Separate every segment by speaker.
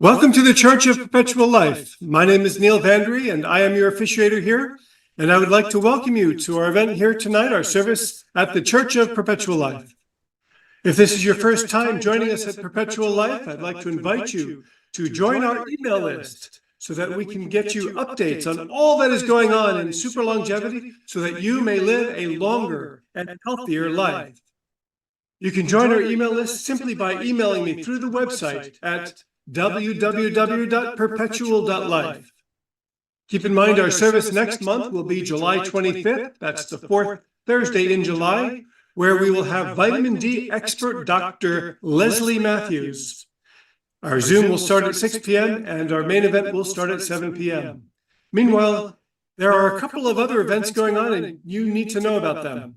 Speaker 1: Welcome to the Church of Perpetual Life. My name is Neil Vandry, and I am your officiator here. And I would like to welcome you to our event here tonight, our service at the Church of Perpetual Life. If this is your first time joining us at Perpetual Life, I'd like to invite you to join our email list so that we can get you updates on all that is going on in super longevity so that you may live a longer and healthier life. You can join our email list simply by emailing me through the website at www.perpetual.life. Keep in mind our service next month will be July 25th. That's the fourth Thursday in July, where we will have vitamin D expert Dr. Leslie Matthews. Our Zoom will start at 6 p.m. and our main event will start at 7 p.m. Meanwhile, there are a couple of other events going on and you need to know about them.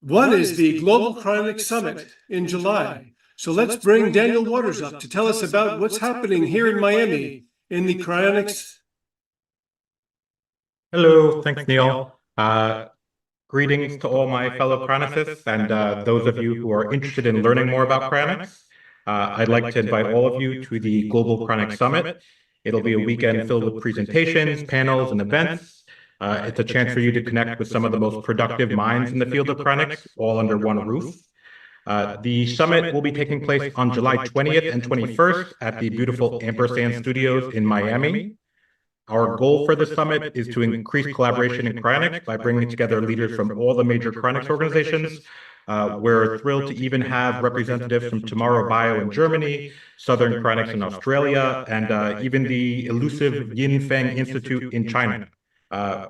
Speaker 1: One is the Global Cryonics Summit in July. So let's bring Daniel Waters up to tell us about what's happening here in Miami in the cryonics.
Speaker 2: Hello, thanks, Neil. Greetings to all my fellow chronicists and those of you who are interested in learning more about cryonics. I'd like to invite all of you to the Global Cryonics Summit. It'll be a weekend filled with presentations, panels, and events. It's a chance for you to connect with some of the most productive minds in the field of cryonics, all under one roof. The summit will be taking place on July 20th and 21st at the beautiful Ampersand Studios in Miami. Our goal for the summit is to increase collaboration in cryonics by bringing together leaders from all the major cryonics organizations. We're thrilled to even have representatives from Tomorrow Bio in Germany, Southern Cryonics in Australia, and even the elusive Yin Feng Institute in China.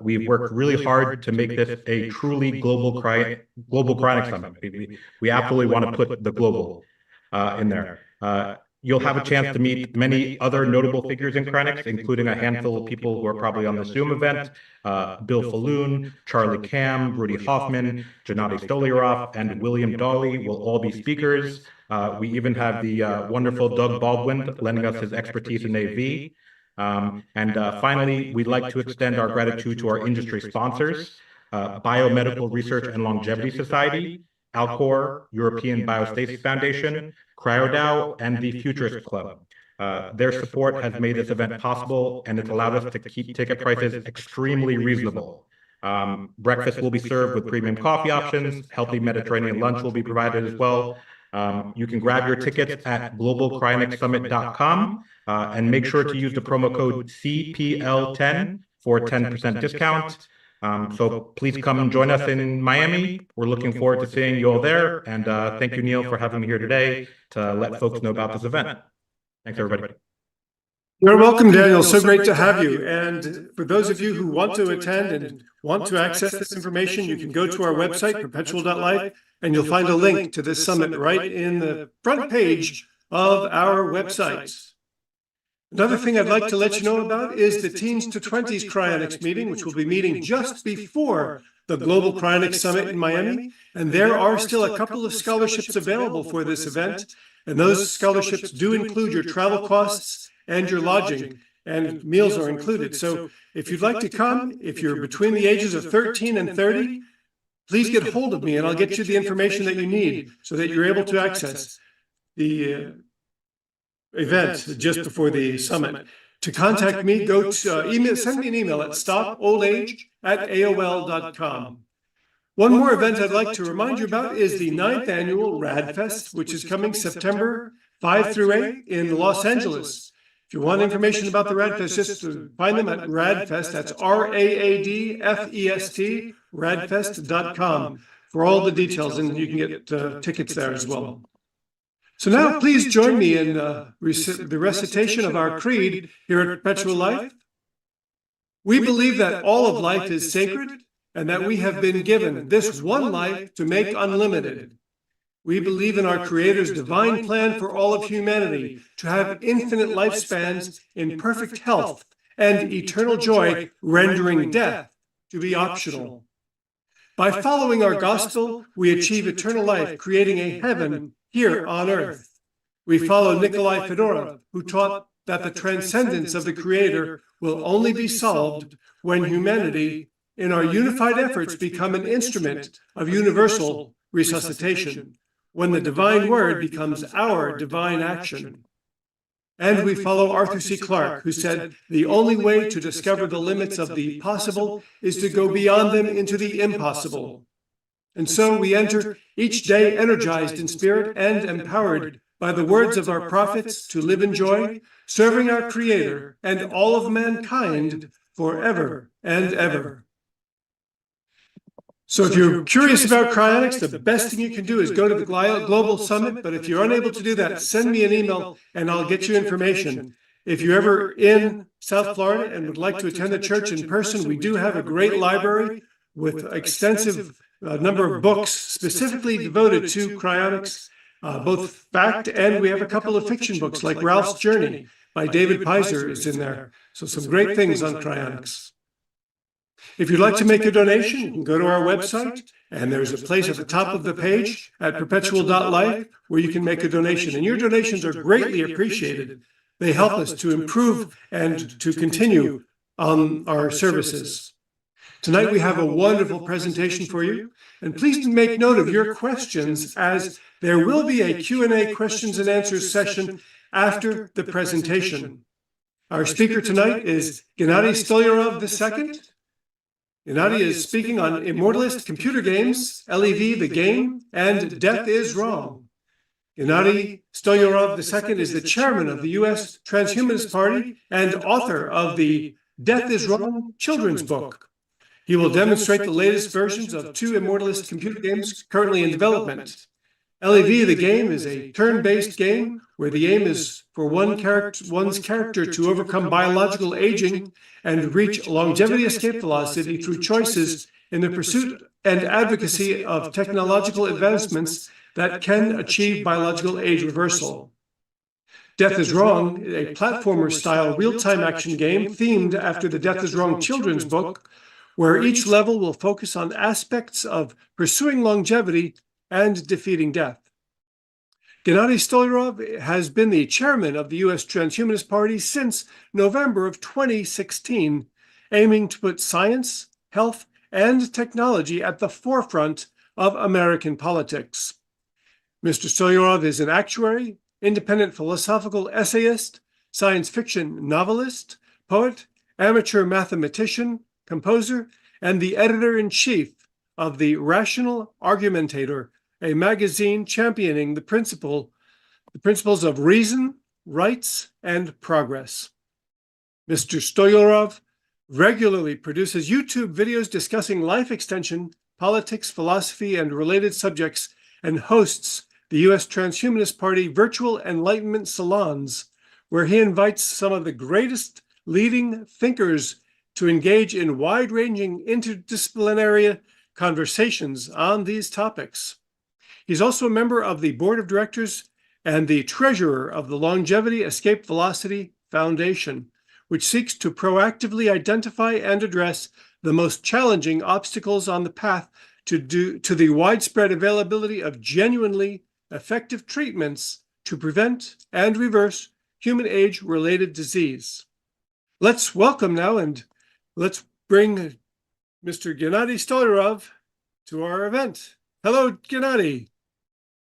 Speaker 2: We've worked really hard to make this a truly global cryonics summit. We absolutely want to put the global in there. You'll have a chance to meet many other notable figures in cryonics, including a handful of people who are probably on the Zoom event. Bill Falloon, Charlie Kam, Rudy Hoffman, Gennady Stolyarov, and William Dawley will all be speakers. We even have the wonderful Doug Baldwin lending us his expertise in AV. Finally, we'd like to extend our gratitude to our industry sponsors, Biomedical Research and Longevity Society, Alcor, European Biostasis Foundation, CryoDAO, and the Futurist Club. Their support has made this event possible, and it's allowed us to keep ticket prices extremely reasonable. Breakfast will be served with premium coffee options. Healthy Mediterranean lunch will be provided as well. You can grab your tickets at globalcryonicssummit.com and make sure to use the promo code CPL10 for a 10% discount. So please come and join us in Miami. We're looking forward to seeing you all there. And thank you, Neil, for having me here today to let folks know about this event. Thanks, everybody.
Speaker 1: You're welcome, Daniel. So great to have you. And for those of you who want to attend and want to access this information, you can go to our website, perpetual.life, and you'll find a link to this summit right in the front page of our website. Another thing I'd like to let you know about is the Teens to 20s Cryonics meeting, which will be meeting just before the Global Cryonics Summit in Miami. And there are still a couple of scholarships available for this event. And those scholarships do include your travel costs and your lodging, and meals are included. So if you'd like to come, if you're between the ages of 13 and 30, please get hold of me and I'll get you the information that you need so that you're able to access the event just before the summit. To contact me, go to send me an email at stopoldage@aol.com. One more event I'd like to remind you about is the 9th annual RADFest, which is coming September 5 through 8 in Los Angeles. If you want information about the RADFest, just find them at RADFest. That's RAADFEST, radfest.com for all the details, and you can get tickets there as well. So now please join me in the recitation of our creed here at Perpetual Life. We believe that all of life is sacred and that we have been given this one life to make unlimited. We believe in our Creator's divine plan for all of humanity to have infinite lifespans in perfect health and eternal joy, rendering death to be optional. By following our gospel, we achieve eternal life, creating a heaven here on earth. We follow Nikolai Fedorov, who taught that the transcendence of the Creator will only be solved when humanity, in our unified efforts, become an instrument of universal resuscitation, when the divine word becomes our divine action. And we follow Arthur C. Clarke, who said, "The only way to discover the limits of the possible is to go beyond them into the impossible." And so we enter each day energized in spirit and empowered by the words of our prophets to live in joy, serving our Creator and all of mankind forever and ever. So if you're curious about cryonics, the best thing you can do is go to the Global Summit. But if you're unable to do that, send me an email and I'll get you information. If you're ever in South Florida and would like to attend the church in person, we do have a great library with extensive number of books specifically devoted to cryonics, both fact and we have a couple of fiction books like Ralph's Journey by David Pizer is in there. So some great things on cryonics. If you'd like to make a donation, you can go to our website, and there's a place at the top of the page at perpetual.life where you can make a donation. And your donations are greatly appreciated. They help us to improve and to continue on our services. Tonight we have a wonderful presentation for you, and please make note of your questions as there will be a Q&A questions and answers session after the presentation. Our speaker tonight is Gennady Stolyarov II. Gennady is speaking on Immortalist computer games, LEV the game, and Death is Wrong. Gennady Stolyarov II is the chairman of the U.S. Transhumanist Party and author of the Death is Wrong children's book. He will demonstrate the latest versions of 2 Immortalist computer games currently in development. LEV the game is a turn-based game where the aim is for one's character to overcome biological aging and reach longevity escape velocity through choices in the pursuit and advocacy of technological advancements that can achieve biological age reversal. Death is Wrong, a platformer-style real-time action game themed after the Death is Wrong children's book, where each level will focus on aspects of pursuing longevity and defeating death. Gennady Stolyarov has been the chairman of the U.S. Transhumanist Party since November of 2016, aiming to put science, health, and technology at the forefront of American politics. Mr. Stolyarov is an actuary, independent philosophical essayist, science fiction novelist, poet, amateur mathematician, composer, and the editor-in-chief of the Rational Argumentator, a magazine championing the principles of reason, rights, and progress. Mr. Stolyarov regularly produces YouTube videos discussing life extension, politics, philosophy, and related subjects, and hosts the U.S. Transhumanist Party virtual Enlightenment Salons, where he invites some of the greatest leading thinkers to engage in wide-ranging interdisciplinary conversations on these topics. He's also a member of the board of directors and the treasurer of the Longevity Escape Velocity Foundation, which seeks to proactively identify and address the most challenging obstacles on the path to the widespread availability of genuinely effective treatments to prevent and reverse human age-related disease. Let's welcome now and let's bring Mr. Gennady Stolyarov to our event. Hello, Gennady.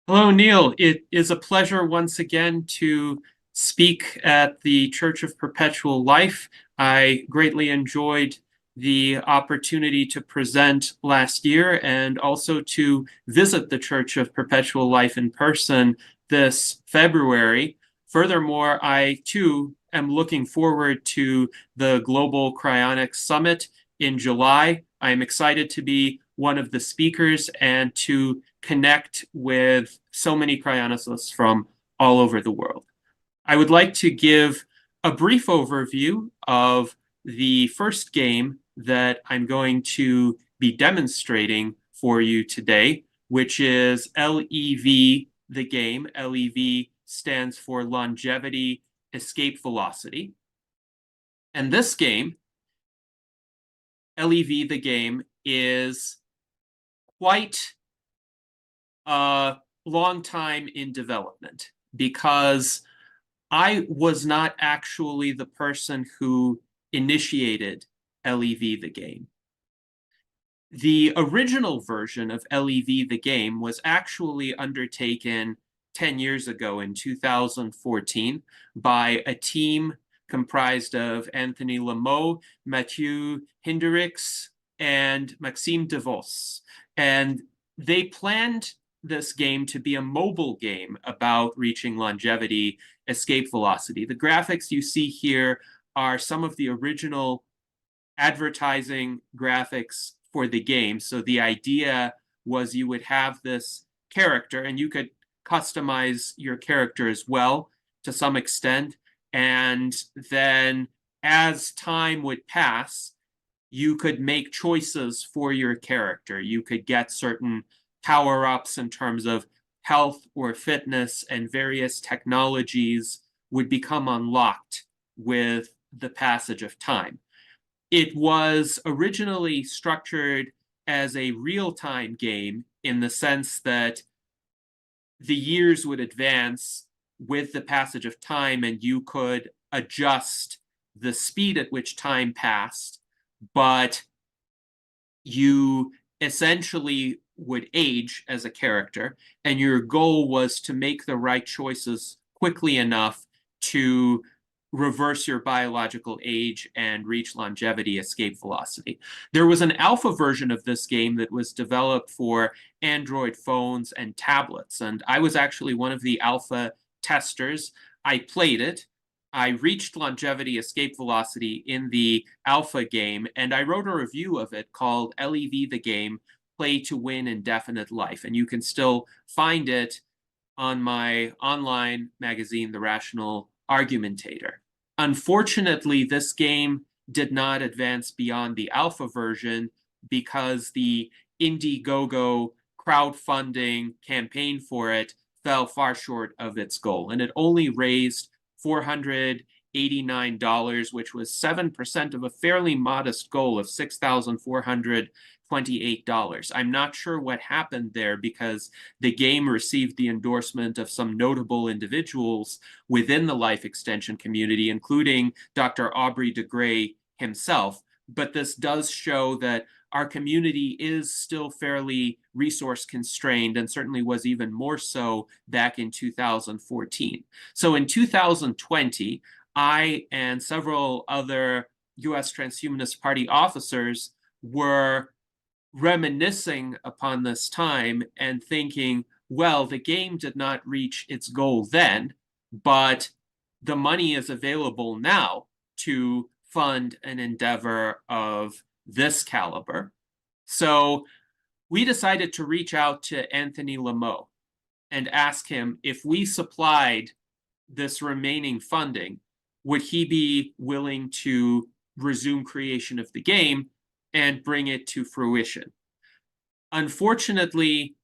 Speaker 3: Hello, Neil. It is a pleasure once again to speak at the Church of Perpetual Life. I greatly enjoyed the opportunity to present last year and also to visit the Church of Perpetual Life in person this February. Furthermore, I too am looking forward to the Global Cryonics Summit in July. I am excited to be one of the speakers and to connect with so many cryonicists from all over the world. I would like to give a brief overview of the first game that I'm going to be demonstrating for you today, which is LEV, the game. LEV stands for Longevity Escape Velocity. And this game, LEV, the game, is quite a long time in development because I was not actually the person who initiated LEV, the game. The original version of LEV, the game, was actually undertaken 10 years ago in 2014 by a team comprised of Anthony Lamot, Mathieu Hinderix, and Maxime DeVos. And they planned this game to be a mobile game about reaching longevity, escape velocity. The graphics you see here are some of the original advertising graphics for the game. So the idea was you would have this character, and you could customize your character as well to some extent. And then as time would pass, you could make choices for your character. You could get certain power-ups in terms of health or fitness, and various technologies would become unlocked with the passage of time. It was originally structured as a real-time game in the sense that the years would advance with the passage of time, and you could adjust the speed at which time passed, but you essentially would age as a character, and your goal was to make the right choices quickly enough to reverse your biological age and reach longevity, escape velocity. There was an alpha version of this game that was developed for Android phones and tablets, and I was actually one of the alpha testers. I played it. I reached longevity, escape velocity in the alpha game, and I wrote a review of it called LEV the Game, Play to Win Indefinite Life, and you can still find it on my online magazine, The Rational Argumentator. Unfortunately, this game did not advance beyond the alpha version because the Indiegogo crowdfunding campaign for it fell far short of its goal, and it only raised $489, which was 7% of a fairly modest goal of $6,428. I'm not sure what happened there, because the game received the endorsement of some notable individuals within the life extension community, including Dr. Aubrey de Grey himself. But this does show that our community is still fairly resource constrained, and certainly was even more so back in 2014. So in 2020, I and several other US Transhumanist Party officers were reminiscing upon this time and thinking, well, the game did not reach its goal then, but the money is available now to fund an endeavor of this caliber. So we decided to reach out to Anthony Lamot and ask him if we supplied this remaining funding, would he be willing to resume creation of the game and bring it to fruition? Unfortunately,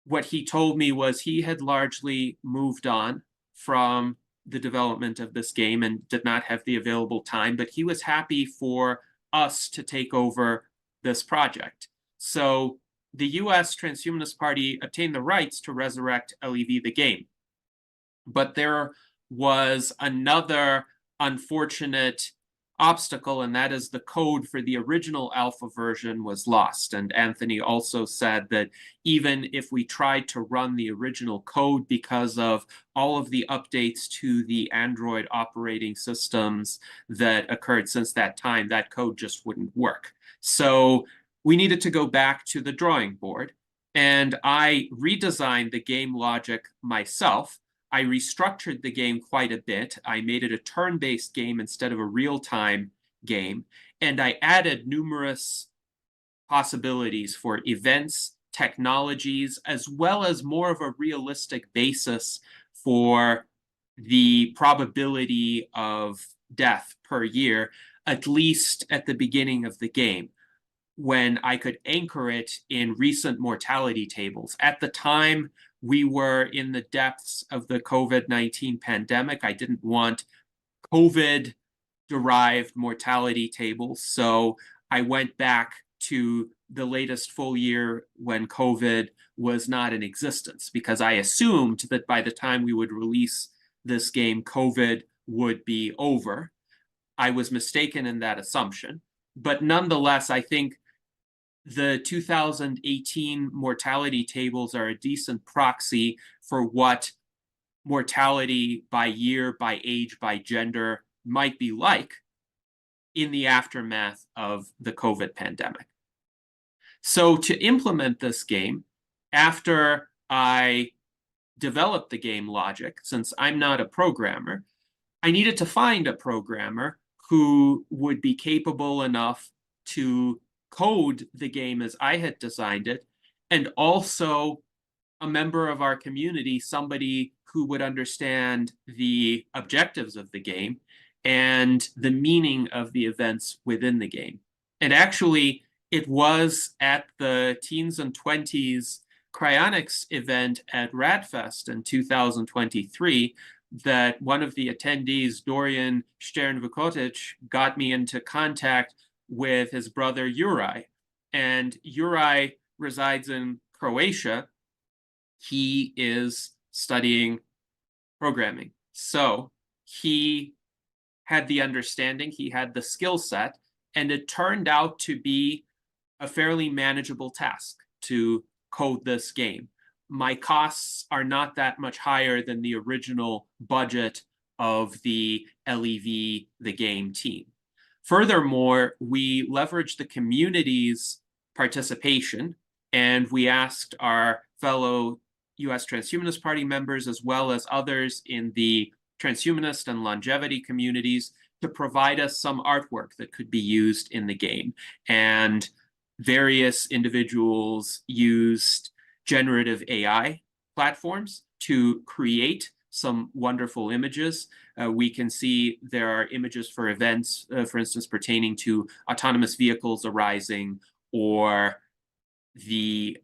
Speaker 3: what he told me was he had largely moved on from the development of this game and did not have the available time, but he was happy for us to take over this project. So the US Transhumanist Party obtained the rights to resurrect LEV the game. But there was another unfortunate obstacle, and that is the code for the original alpha version was lost. And Anthony also said that even if we tried to run the original code, because of all of the updates to the Android operating systems that occurred since that time, that code just wouldn't work. So we needed to go back to the drawing board, and I redesigned the game logic myself. I restructured the game quite a bit. I made it a turn-based game instead of a real-time game, and I added numerous possibilities for events, technologies, as well as more of a realistic basis for the probability of death per year, at least at the beginning of the game, when I could anchor it in recent mortality tables. At the time, we were in the depths of the COVID-19 pandemic. I didn't want COVID-derived mortality tables, so I went back to the latest full year when COVID was not in existence, because I assumed that by the time we would release this game, COVID would be over. I was mistaken in that assumption. But nonetheless, I think the 2018 mortality tables are a decent proxy for what mortality by year, by age, by gender might be like in the aftermath of the COVID pandemic. So to implement this game, after I developed the game logic, since I'm not a programmer, I needed to find a programmer who would be capable enough to code the game as I had designed it, and also a member of our community, somebody who would understand the objectives of the game and the meaning of the events within the game. And actually, it was at the Teens and 20s Cryonics event at RADFest in 2023 that one of the attendees, Dorian Stern-Vukotic, got me into contact with his brother Juraj. And Juraj resides in Croatia. He is studying programming. So he had the understanding, he had the skill set, and it turned out to be a fairly manageable task to code this game. My costs are not that much higher than the original budget of the LEV, the game team. Furthermore, we leveraged the community's participation, and we asked our fellow US Transhumanist Party members, as well as others in the transhumanist and longevity communities, to provide us some artwork that could be used in the game. And various individuals used generative AI platforms to create some wonderful images. We can see there are images for events, for instance, pertaining to autonomous vehicles arising, or the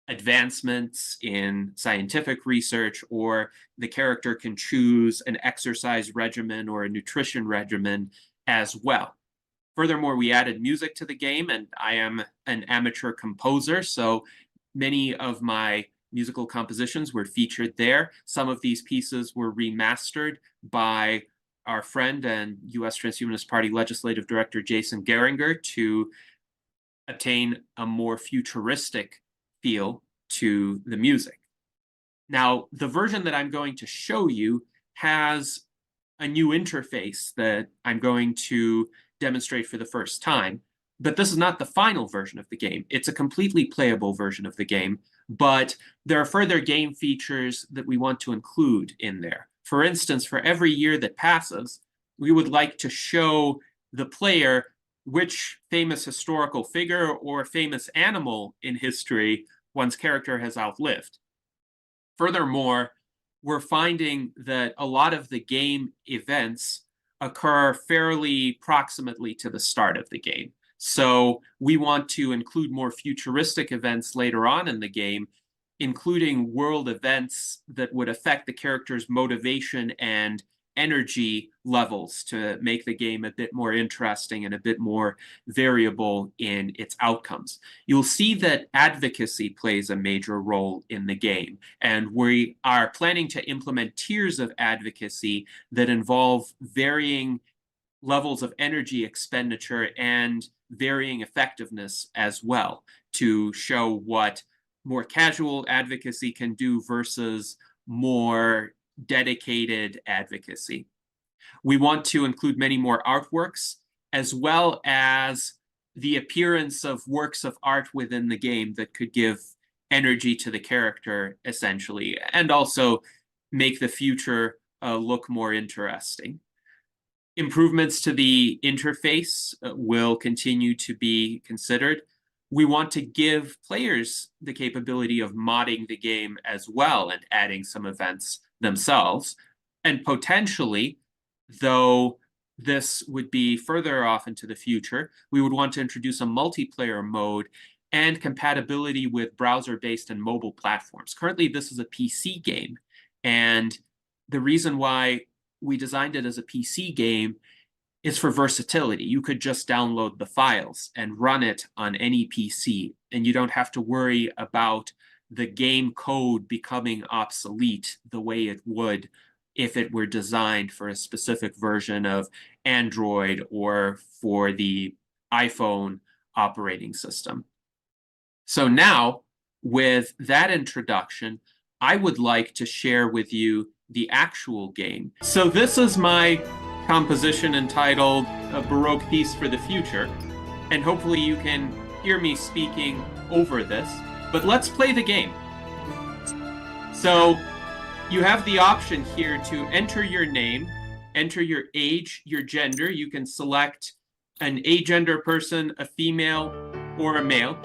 Speaker 3: advancements in scientific research, or the character can choose an exercise regimen or a nutrition regimen as well. Furthermore, we added music to the game, and I am an amateur composer, so many of my musical compositions were featured there. Some of these pieces were remastered by our friend and US Transhumanist Party Legislative Director Jason Geringer to obtain a more futuristic feel to the music. Now, the version that I'm going to show you has a new interface that I'm going to demonstrate for the first time, but this is not the final version of the game. It's a completely playable version of the game, but there are further game features that we want to include in there. For instance, for every year that passes, we would like to show the player which famous historical figure or famous animal in history one's character has outlived. Furthermore, we're finding that a lot of the game events occur fairly proximately to the start of the game. So we want to include more futuristic events later on in the game, including world events that would affect the character's motivation and energy levels to make the game a bit more interesting and a bit more variable in its outcomes. You'll see that advocacy plays a major role in the game, and we are planning to implement tiers of advocacy that involve varying levels of energy expenditure and varying effectiveness as well, to show what more casual advocacy can do versus more dedicated advocacy. We want to include many more artworks, as well as the appearance of works of art within the game that could give energy to the character, essentially, and also make the future look more interesting. Improvements to the interface will continue to be considered. We want to give players the capability of modding the game as well and adding some events themselves. And potentially, though this would be further off into the future, we would want to introduce a multiplayer mode and compatibility with browser-based and mobile platforms. Currently, this is a PC game, and the reason why we designed it as a PC game is for versatility. You could just download the files and run it on any PC, and you don't have to worry about the game code becoming obsolete the way it would if it were designed for a specific version of Android or for the iPhone operating system. So now, with that introduction, I would like to share with you the actual game. So this is my composition entitled A Baroque Piece for the Future, and hopefully you can hear me speaking over this, but let's play the game. So you have the option here to enter your name, enter your age, your gender. You can select an agender person, a female, or a male,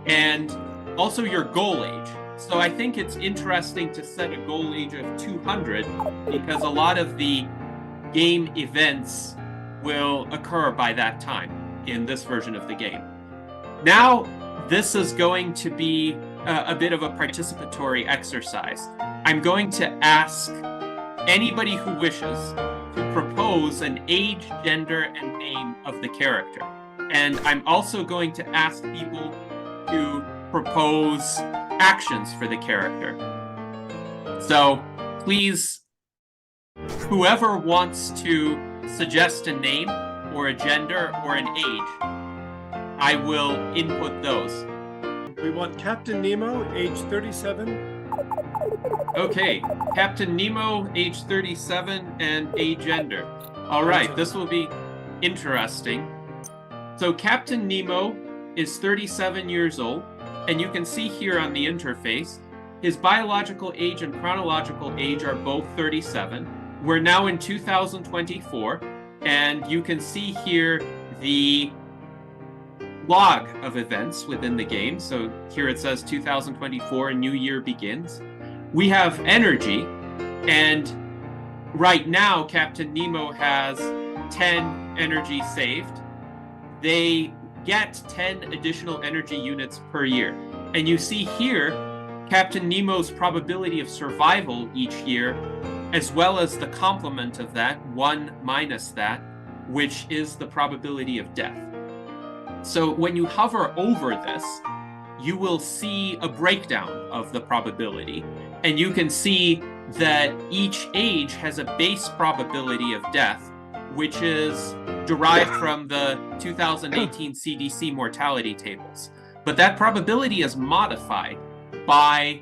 Speaker 3: and also your goal age. So I think it's interesting to set a goal age of 200 because a lot of the game events will occur by that time in this version of the game. Now, this is going to be a bit of a participatory exercise. I'm going to ask anybody who wishes to propose an age, gender, and name of the character. And I'm also going to ask people to propose actions for the character. So please, whoever wants to suggest a name or a gender or an age, I will input those.
Speaker 1: We want Captain Nemo, age 37.
Speaker 3: Okay, Captain Nemo, age 37, and a gender. All right, this will be interesting. So Captain Nemo is 37 years old, and you can see here on the interface, his biological age and chronological age are both 37. We're now in 2024, and you can see here the log of events within the game. So here it says 2024, a new year begins. We have energy, and right now Captain Nemo has 10 energy saved. They get 10 additional energy units per year. And you see here Captain Nemo's probability of survival each year, as well as the complement of that, 1 minus that, which is the probability of death. So when you hover over this, you will see a breakdown of the probability. And you can see that each age has a base probability of death, which is derived from the 2018 CDC mortality tables. But that probability is modified by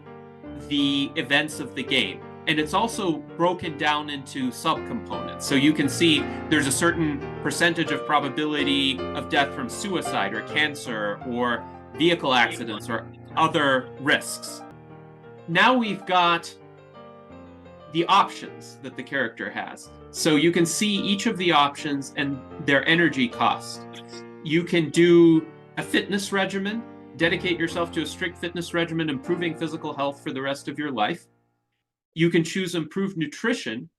Speaker 3: the events of the game. And it's also broken down into subcomponents. So you can see there's a certain percentage of probability of death from suicide or cancer or vehicle accidents or other risks. Now we've got the options that the character has. So you can see each of the options and their energy cost. You can do a fitness regimen, dedicate yourself to a strict fitness regimen, improving physical health for the rest of your life. You can choose improved nutrition,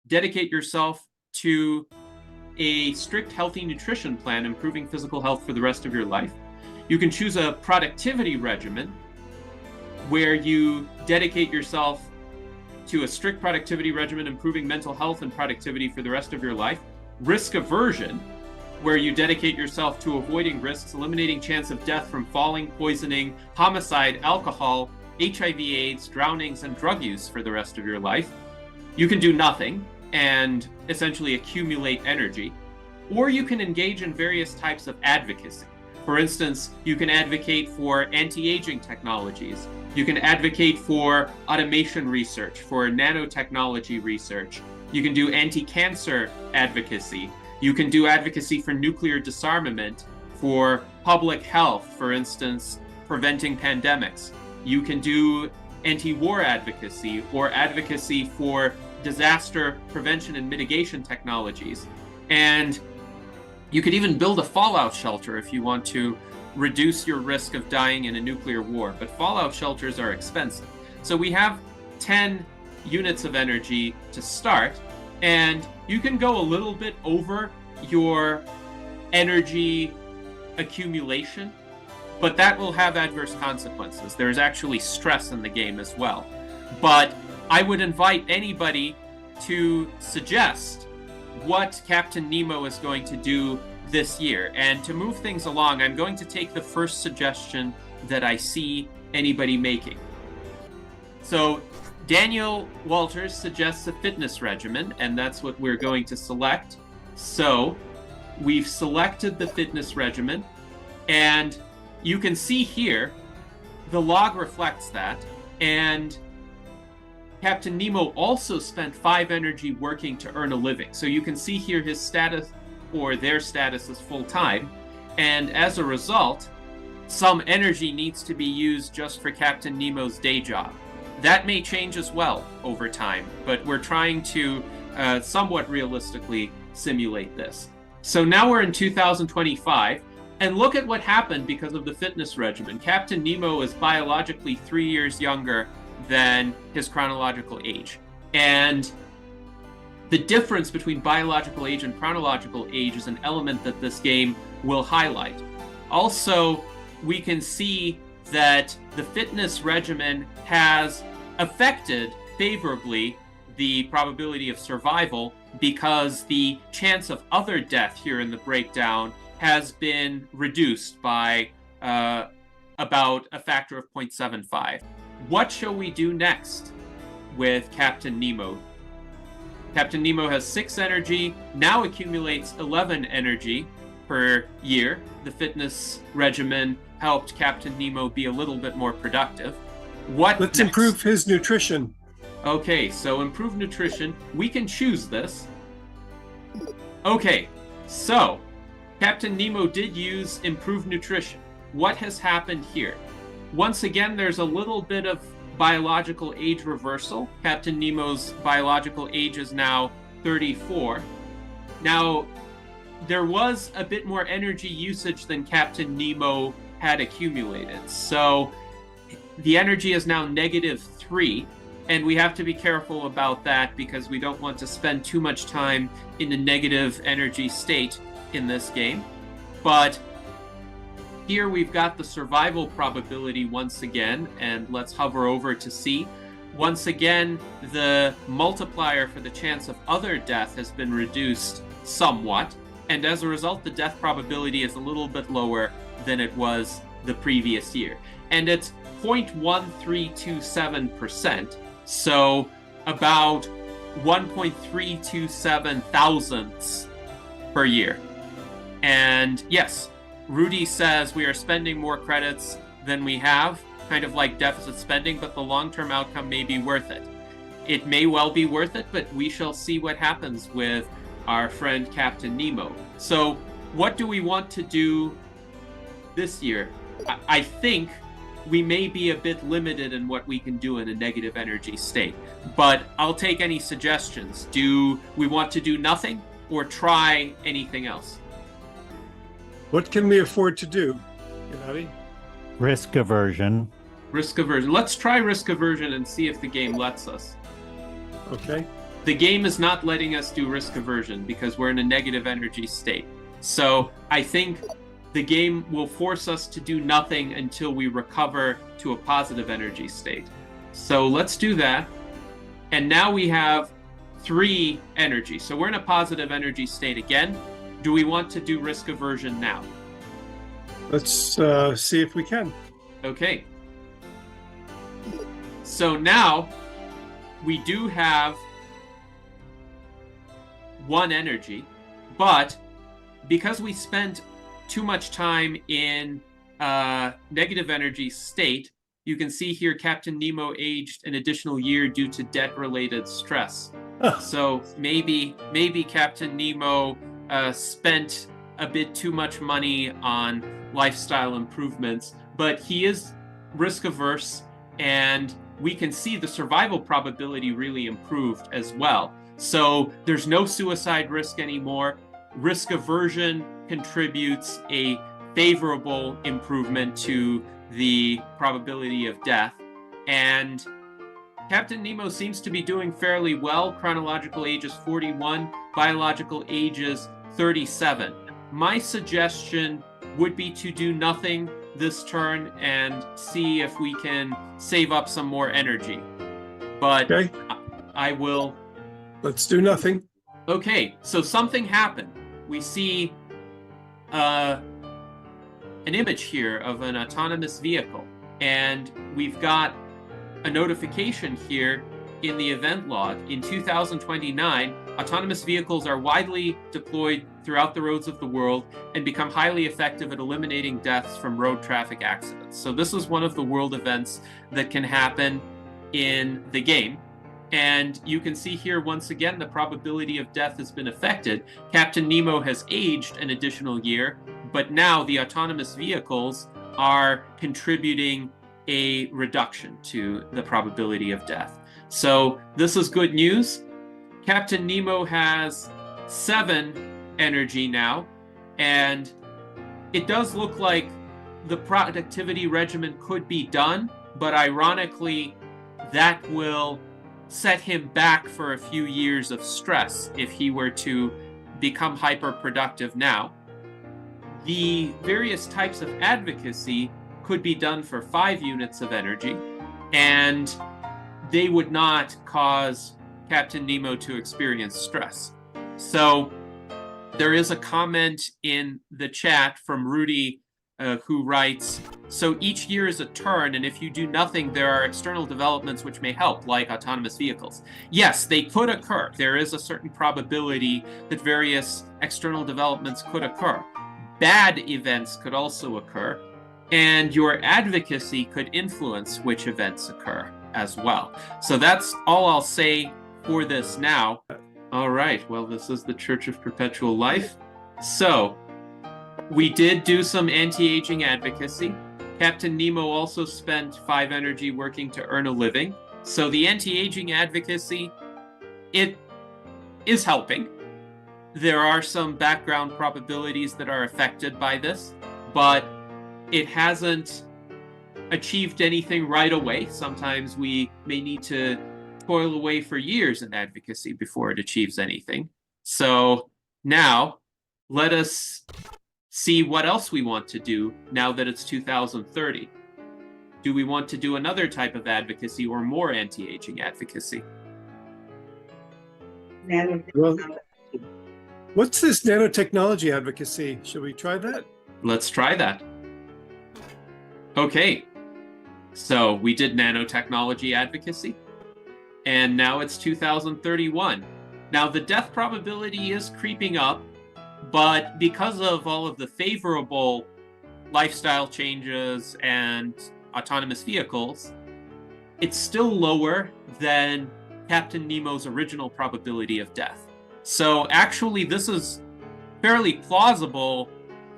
Speaker 3: dedicate yourself to a strict healthy nutrition plan, improving physical health for the rest of your life. You can choose a productivity regimen where you dedicate yourself to a strict productivity regimen, improving mental health and productivity for the rest of your life. Risk aversion, where you dedicate yourself to avoiding risks, eliminating chance of death from falling, poisoning, homicide, alcohol, HIV/AIDS, drownings, and drug use for the rest of your life. You can do nothing and essentially accumulate energy, or you can engage in various types of advocacy. For instance, you can advocate for anti-aging technologies. You can advocate for automation research, for nanotechnology research. You can do anti-cancer advocacy. You can do advocacy for nuclear disarmament, for public health, for instance, preventing pandemics. You can do anti-war advocacy or advocacy for disaster prevention and mitigation technologies. And you could even build a fallout shelter if you want to reduce your risk of dying in a nuclear war, but fallout shelters are expensive. So we have 10 units of energy to start, and you can go a little bit over your energy accumulation, but that will have adverse consequences. There's actually stress in the game as well. But I would invite anybody to suggest what Captain Nemo is going to do this year. And to move things along, I'm going to take the first suggestion that I see anybody making. So Daniel Walters suggests a fitness regimen, and that's what we're going to select. So we've selected the fitness regimen, and you can see here, the log reflects that, and Captain Nemo also spent 5 energy working to earn a living. So you can see here his status, or their status, is full-time, and as a result, some energy needs to be used just for Captain Nemo's day job. That may change as well over time, but we're trying to somewhat realistically simulate this. So now we're in 2025, and look at what happened because of the fitness regimen. Captain Nemo is biologically 3 years younger than his chronological age. And the difference between biological age and chronological age is an element that this game will highlight. Also, we can see that the fitness regimen has affected favorably the probability of survival because the chance of other death here in the breakdown has been reduced by about a factor of 0.75. What shall we do next with Captain Nemo? Captain Nemo has 6 energy, now accumulates 11 energy per year. The fitness regimen helped Captain Nemo be a little bit more productive. Let's next?
Speaker 1: Improve his nutrition.
Speaker 3: Okay, so improve nutrition. We can choose this. Okay, so Captain Nemo did use improved nutrition. What has happened here? Once again, there's a little bit of biological age reversal. Captain Nemo's biological age is now 34. Now, there was a bit more energy usage than Captain Nemo had accumulated. So the energy is now -3, and we have to be careful about that because we don't want to spend too much time in a negative energy state in this game. But here we've got the survival probability once again, and let's hover over to see. Once again, the multiplier for the chance of other death has been reduced somewhat, and as a result, the death probability is a little bit lower than it was the previous year. And it's 0.1327%, so about 1.327 thousandths per year. And yes, Rudy says we are spending more credits than we have, kind of like deficit spending, but the long-term outcome may be worth it. It may well be worth it, but we shall see what happens with our friend Captain Nemo. So what do we want to do this year? I think we may be a bit limited in what we can do in a negative energy state, but I'll take any suggestions. Do we want to do nothing or try anything else?
Speaker 1: What can we afford to do, Gennady?
Speaker 4: Risk aversion.
Speaker 3: Risk aversion. Let's try risk aversion and see if the game lets us.
Speaker 1: Okay.
Speaker 3: The game is not letting us do risk aversion because we're in a negative energy state. So I think the game will force us to do nothing until we recover to a positive energy state. So let's do that. And now we have 3 energy. So we're in a positive energy state again. Do we want to do risk aversion now?
Speaker 1: Let's see if we can.
Speaker 3: Okay. So now we do have 1 energy, but because we spent too much time in negative energy state, you can see here Captain Nemo aged an additional year due to debt-related stress. So maybe Captain Nemo spent a bit too much money on lifestyle improvements, but he is risk averse, and we can see the survival probability really improved as well. So there's no suicide risk anymore. Risk aversion contributes a favorable improvement to the probability of death, and Captain Nemo seems to be doing fairly well. Chronological age is 41, biological age is 37. My suggestion would be to do nothing this turn and see if we can save up some more energy. But okay. I will...
Speaker 1: Let's do nothing.
Speaker 3: Okay, so something happened. We see an image here of an autonomous vehicle, and we've got a notification here in the event log, in 2029, autonomous vehicles are widely deployed throughout the roads of the world and become highly effective at eliminating deaths from road traffic accidents. So this is one of the world events that can happen in the game. And you can see here, once again, the probability of death has been affected. Captain Nemo has aged an additional year, but now the autonomous vehicles are contributing a reduction to the probability of death. So this is good news. Captain Nemo has 7 energy now, and it does look like the productivity regimen could be done, but ironically, that will set him back for a few years of stress if he were to become hyper-productive now. The various types of advocacy could be done for 5 units of energy, and they would not cause Captain Nemo to experience stress. So there is a comment in the chat from Rudy who writes, so each year is a turn, and if you do nothing, there are external developments which may help, like autonomous vehicles. Yes, they could occur. There is a certain probability that various external developments could occur. Bad events could also occur, and your advocacy could influence which events occur as well. So that's all I'll say for this now. All right, well, this is the Church of Perpetual Life. So we did do some anti-aging advocacy. Captain Nemo also spent 5 energy working to earn a living. So the anti-aging advocacy, it is helping. There are some background probabilities that are affected by this, but it hasn't achieved anything right away. Sometimes we may need to toil away for years in advocacy before it achieves anything. So now let us see what else we want to do now that it's 2030. Do we want to do another type of advocacy or more anti-aging advocacy?
Speaker 1: Well, what's this nanotechnology advocacy? Should we try that?
Speaker 3: Let's try that. Okay, so we did nanotechnology advocacy, and now it's 2031. Now the death probability is creeping up, but because of all of the favorable lifestyle changes and autonomous vehicles, it's still lower than Captain Nemo's original probability of death. So actually, this is fairly plausible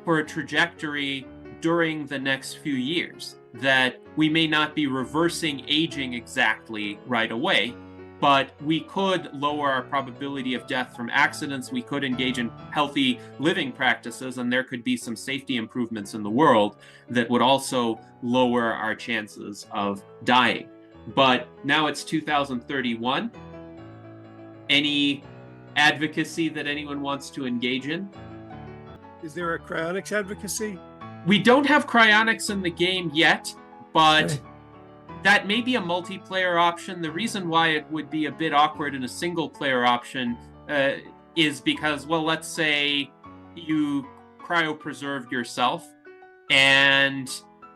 Speaker 3: for a trajectory during the next few years, that we may not be reversing aging exactly right away, but we could lower our probability of death from accidents. We could engage in healthy living practices, and there could be some safety improvements in the world that would also lower our chances of dying. But now it's 2031. Any advocacy that anyone wants to engage in?
Speaker 1: Is there a cryonics advocacy?
Speaker 3: We don't have cryonics in the game yet, but that may be a multiplayer option. The reason why it would be a bit awkward in a single player option is because, well, let's say you cryopreserved yourself, and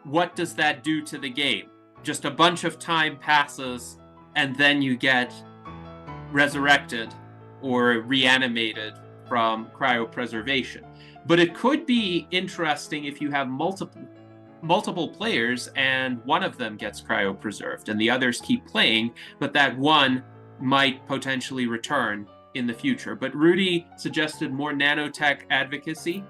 Speaker 3: what does that do to the game? Just a bunch of time passes, and then you get resurrected or reanimated from cryopreservation. But it could be interesting if you have multiple players and one of them gets cryopreserved and the others keep playing, but that one might potentially return in the future. But Rudy suggested more nanotech advocacy.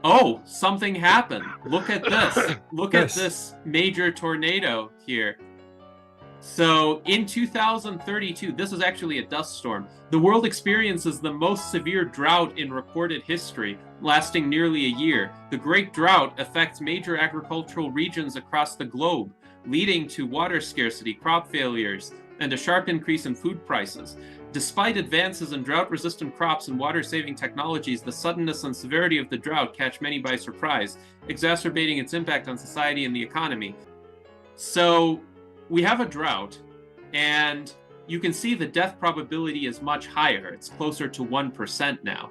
Speaker 3: Oh, something happened. Look at this. Look at this major tornado here. So in 2032, this is actually a dust storm. The world experiences the most severe drought in recorded history, lasting nearly a year. The Great Drought affects major agricultural regions across the globe, leading to water scarcity, crop failures, and a sharp increase in food prices. Despite advances in drought-resistant crops and water-saving technologies, the suddenness and severity of the drought catch many by surprise, exacerbating its impact on society and the economy. So we have a drought, and you can see the death probability is much higher. It's closer to 1% now.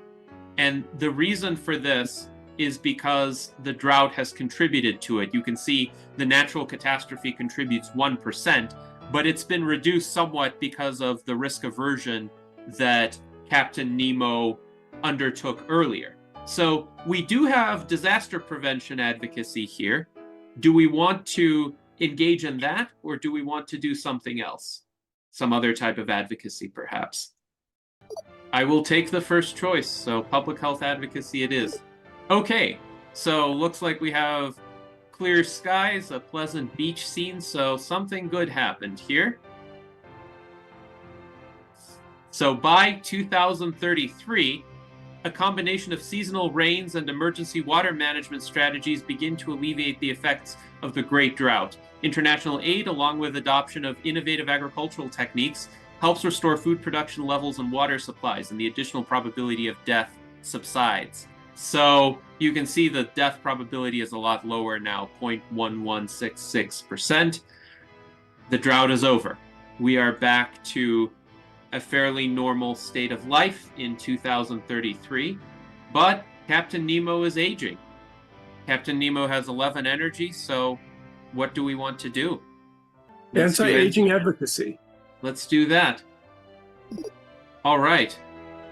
Speaker 3: And the reason for this is because the drought has contributed to it. You can see the natural catastrophe contributes 1%, but it's been reduced somewhat because of the risk aversion that Captain Nemo undertook earlier. So we do have disaster prevention advocacy here. Do we want to engage in that, or do we want to do something else? Some other type of advocacy, perhaps? I will take the first choice, so public health advocacy it is. Okay, so looks like we have clear skies, a pleasant beach scene, so something good happened here. So by 2033, a combination of seasonal rains and emergency water management strategies begin to alleviate the effects of the Great Drought. International aid, along with adoption of innovative agricultural techniques, helps restore food production levels and water supplies, and the additional probability of death subsides. So you can see the death probability is a lot lower now, 0.1166%. The drought is over. We are back to a fairly normal state of life in 2033, but Captain Nemo is aging. Captain Nemo has 11 energy, so what do we want to do?
Speaker 1: Anti-aging advocacy.
Speaker 3: Let's do that. All right.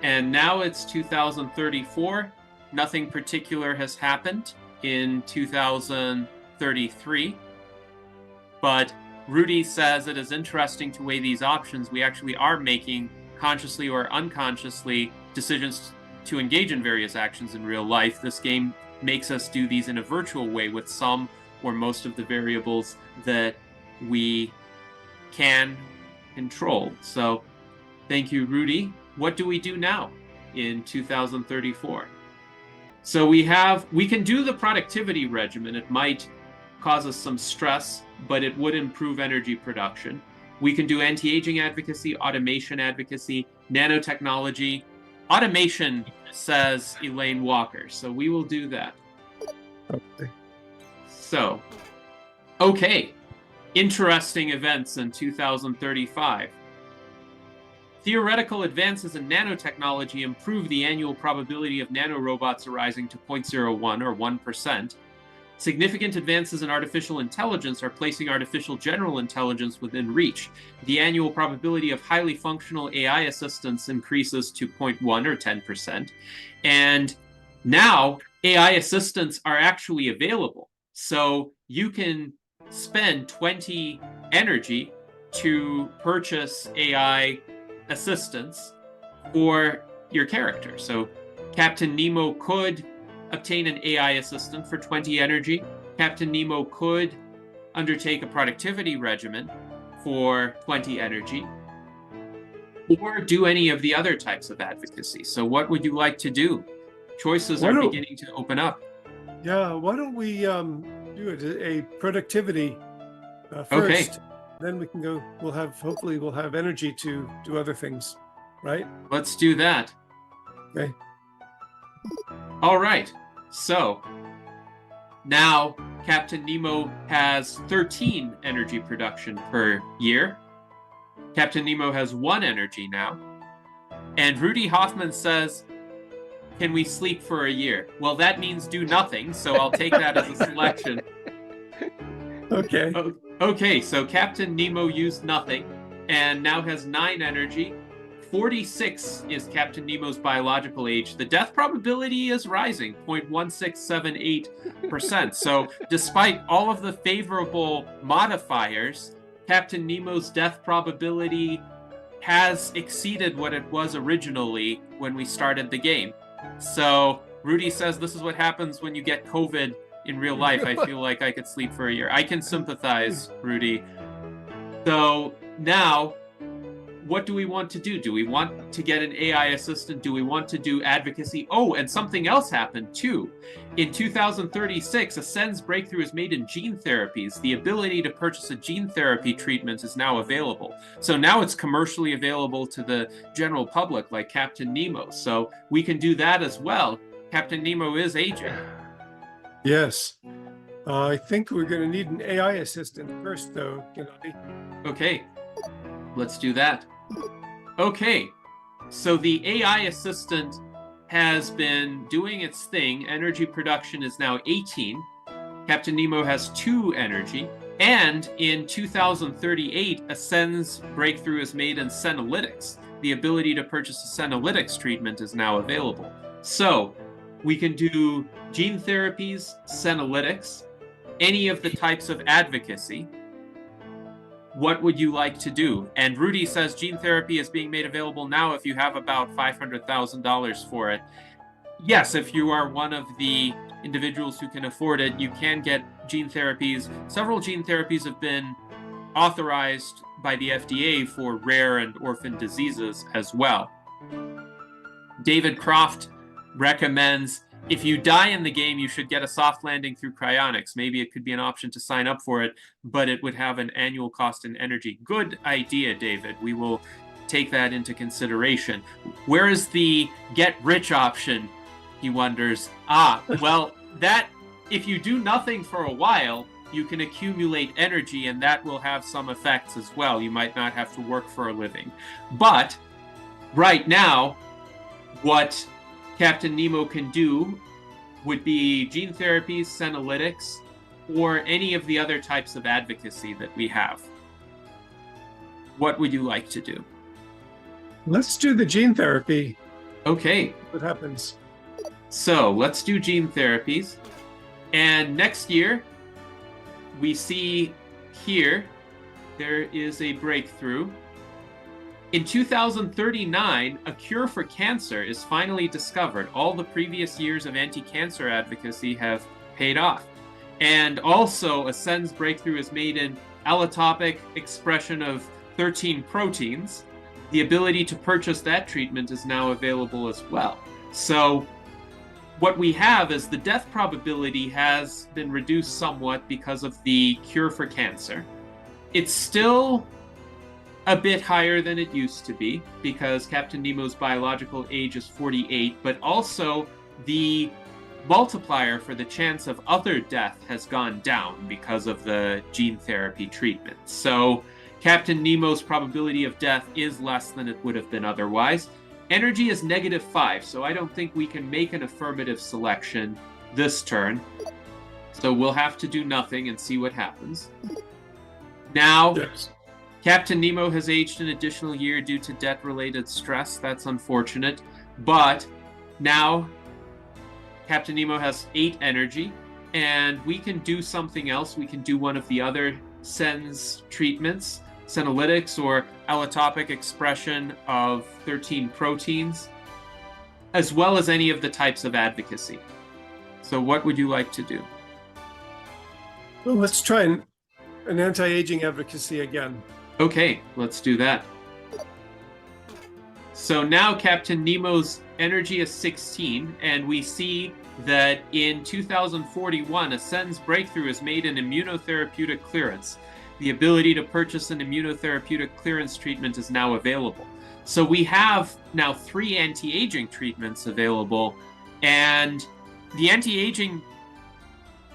Speaker 3: And now it's 2034. Nothing particular has happened in 2033. But Rudy says it is interesting to weigh these options. We actually are making, consciously or unconsciously, decisions to engage in various actions in real life. This game makes us do these in a virtual way with some or most of the variables that we can control. So thank you, Rudy. What do we do now in 2034? So we can do the productivity regimen. It might cause us some stress, but it would improve energy production. We can do anti-aging advocacy, automation advocacy, nanotechnology. Automation, says Elaine Walker. So we will do that.
Speaker 1: Okay.
Speaker 3: So, okay. Interesting events in 2035. Theoretical advances in nanotechnology improve the annual probability of nanorobots arising to 0.01 or 1%. Significant advances in artificial intelligence are placing artificial general intelligence within reach. The annual probability of highly functional AI assistants increases to 0.1 or 10%. And now AI assistants are actually available. So you can spend 20 energy to purchase AI assistants for your character. So Captain Nemo could obtain an AI assistant for 20 energy. Captain Nemo could undertake a productivity regimen for 20 energy, or do any of the other types of advocacy. So what would you like to do? Choices are beginning to open up.
Speaker 1: Yeah, why don't we do a productivity first?
Speaker 3: Okay.
Speaker 1: Then we can go, hopefully we'll have energy to do other things, right?
Speaker 3: Let's do that.
Speaker 1: Okay.
Speaker 3: All right. So now Captain Nemo has 13 energy production per year. Captain Nemo has 1 energy now. And Rudy Hoffman says, can we sleep for a year? Well, that means do nothing, so I'll take that as a selection.
Speaker 1: Okay.
Speaker 3: Okay, so Captain Nemo used nothing and now has 9 energy. 46 is Captain Nemo's biological age. The death probability is rising, 0.1678%. So despite all of the favorable modifiers, Captain Nemo's death probability has exceeded what it was originally when we started the game. So Rudy says this is what happens when you get COVID in real life. I feel like I could sleep for a year. I can sympathize, Rudy. So now, what do we want to do? Do we want to get an AI assistant? Do we want to do advocacy? Oh, and something else happened too. In 2036, a SENS breakthrough is made in gene therapies. The ability to purchase a gene therapy treatment is now available. So now it's commercially available to the general public, like Captain Nemo. So we can do that as well. Captain Nemo is aging.
Speaker 1: Yes. I think we're going to need an AI assistant first, though, Gennady.
Speaker 3: Okay, let's do that. Okay, so the AI assistant has been doing its thing. Energy production is now 18. Captain Nemo has 2 energy. And in 2038, a SENS breakthrough is made in senolytics. The ability to purchase a senolytics treatment is now available. So we can do gene therapies, senolytics, any of the types of advocacy. What would you like to do? And Rudy says gene therapy is being made available now if you have about $500,000 for it. Yes, if you are one of the individuals who can afford it, you can get gene therapies. Several gene therapies have been authorized by the FDA for rare and orphan diseases as well. David Croft recommends if you die in the game, you should get a soft landing through cryonics. Maybe it could be an option to sign up for it, but it would have an annual cost in energy. Good idea, David. We will take that into consideration. Where is the get rich option? He wonders. Well, that if you do nothing for a while, you can accumulate energy, and that will have some effects as well. You might not have to work for a living. But right now, what Captain Nemo can do would be gene therapies, senolytics, or any of the other types of advocacy that we have. What would you like to do?
Speaker 1: Let's do the gene therapy.
Speaker 3: Okay.
Speaker 1: What happens?
Speaker 3: So let's do gene therapies. And next year, we see here, there is a breakthrough. In 2039, a cure for cancer is finally discovered. All the previous years of anti-cancer advocacy have paid off. And also, a SENS breakthrough is made in allotopic expression of 13 proteins. The ability to purchase that treatment is now available as well. So what we have is the death probability has been reduced somewhat because of the cure for cancer. It's still a bit higher than it used to be because Captain Nemo's biological age is 48, but also the multiplier for the chance of other death has gone down because of the gene therapy treatment. So Captain Nemo's probability of death is less than it would have been otherwise. Energy is -5, so I don't think we can make an affirmative selection this turn. So we'll have to do nothing and see what happens. Now,
Speaker 1: Yes.
Speaker 3: Captain Nemo has aged an additional year due to debt-related stress. That's unfortunate. But now Captain Nemo has 8 energy, and we can do something else. We can do one of the other SENS treatments, senolytics or allotopic expression of 13 proteins, as well as any of the types of advocacy. So what would you like to do?
Speaker 1: Well, let's try an anti-aging advocacy again.
Speaker 3: Okay, let's do that. So now Captain Nemo's energy is 16, and we see that in 2041, a SENS breakthrough is made in immunotherapeutic clearance. The ability to purchase an immunotherapeutic clearance treatment is now available. So we have now 3 anti-aging treatments available, and the anti-aging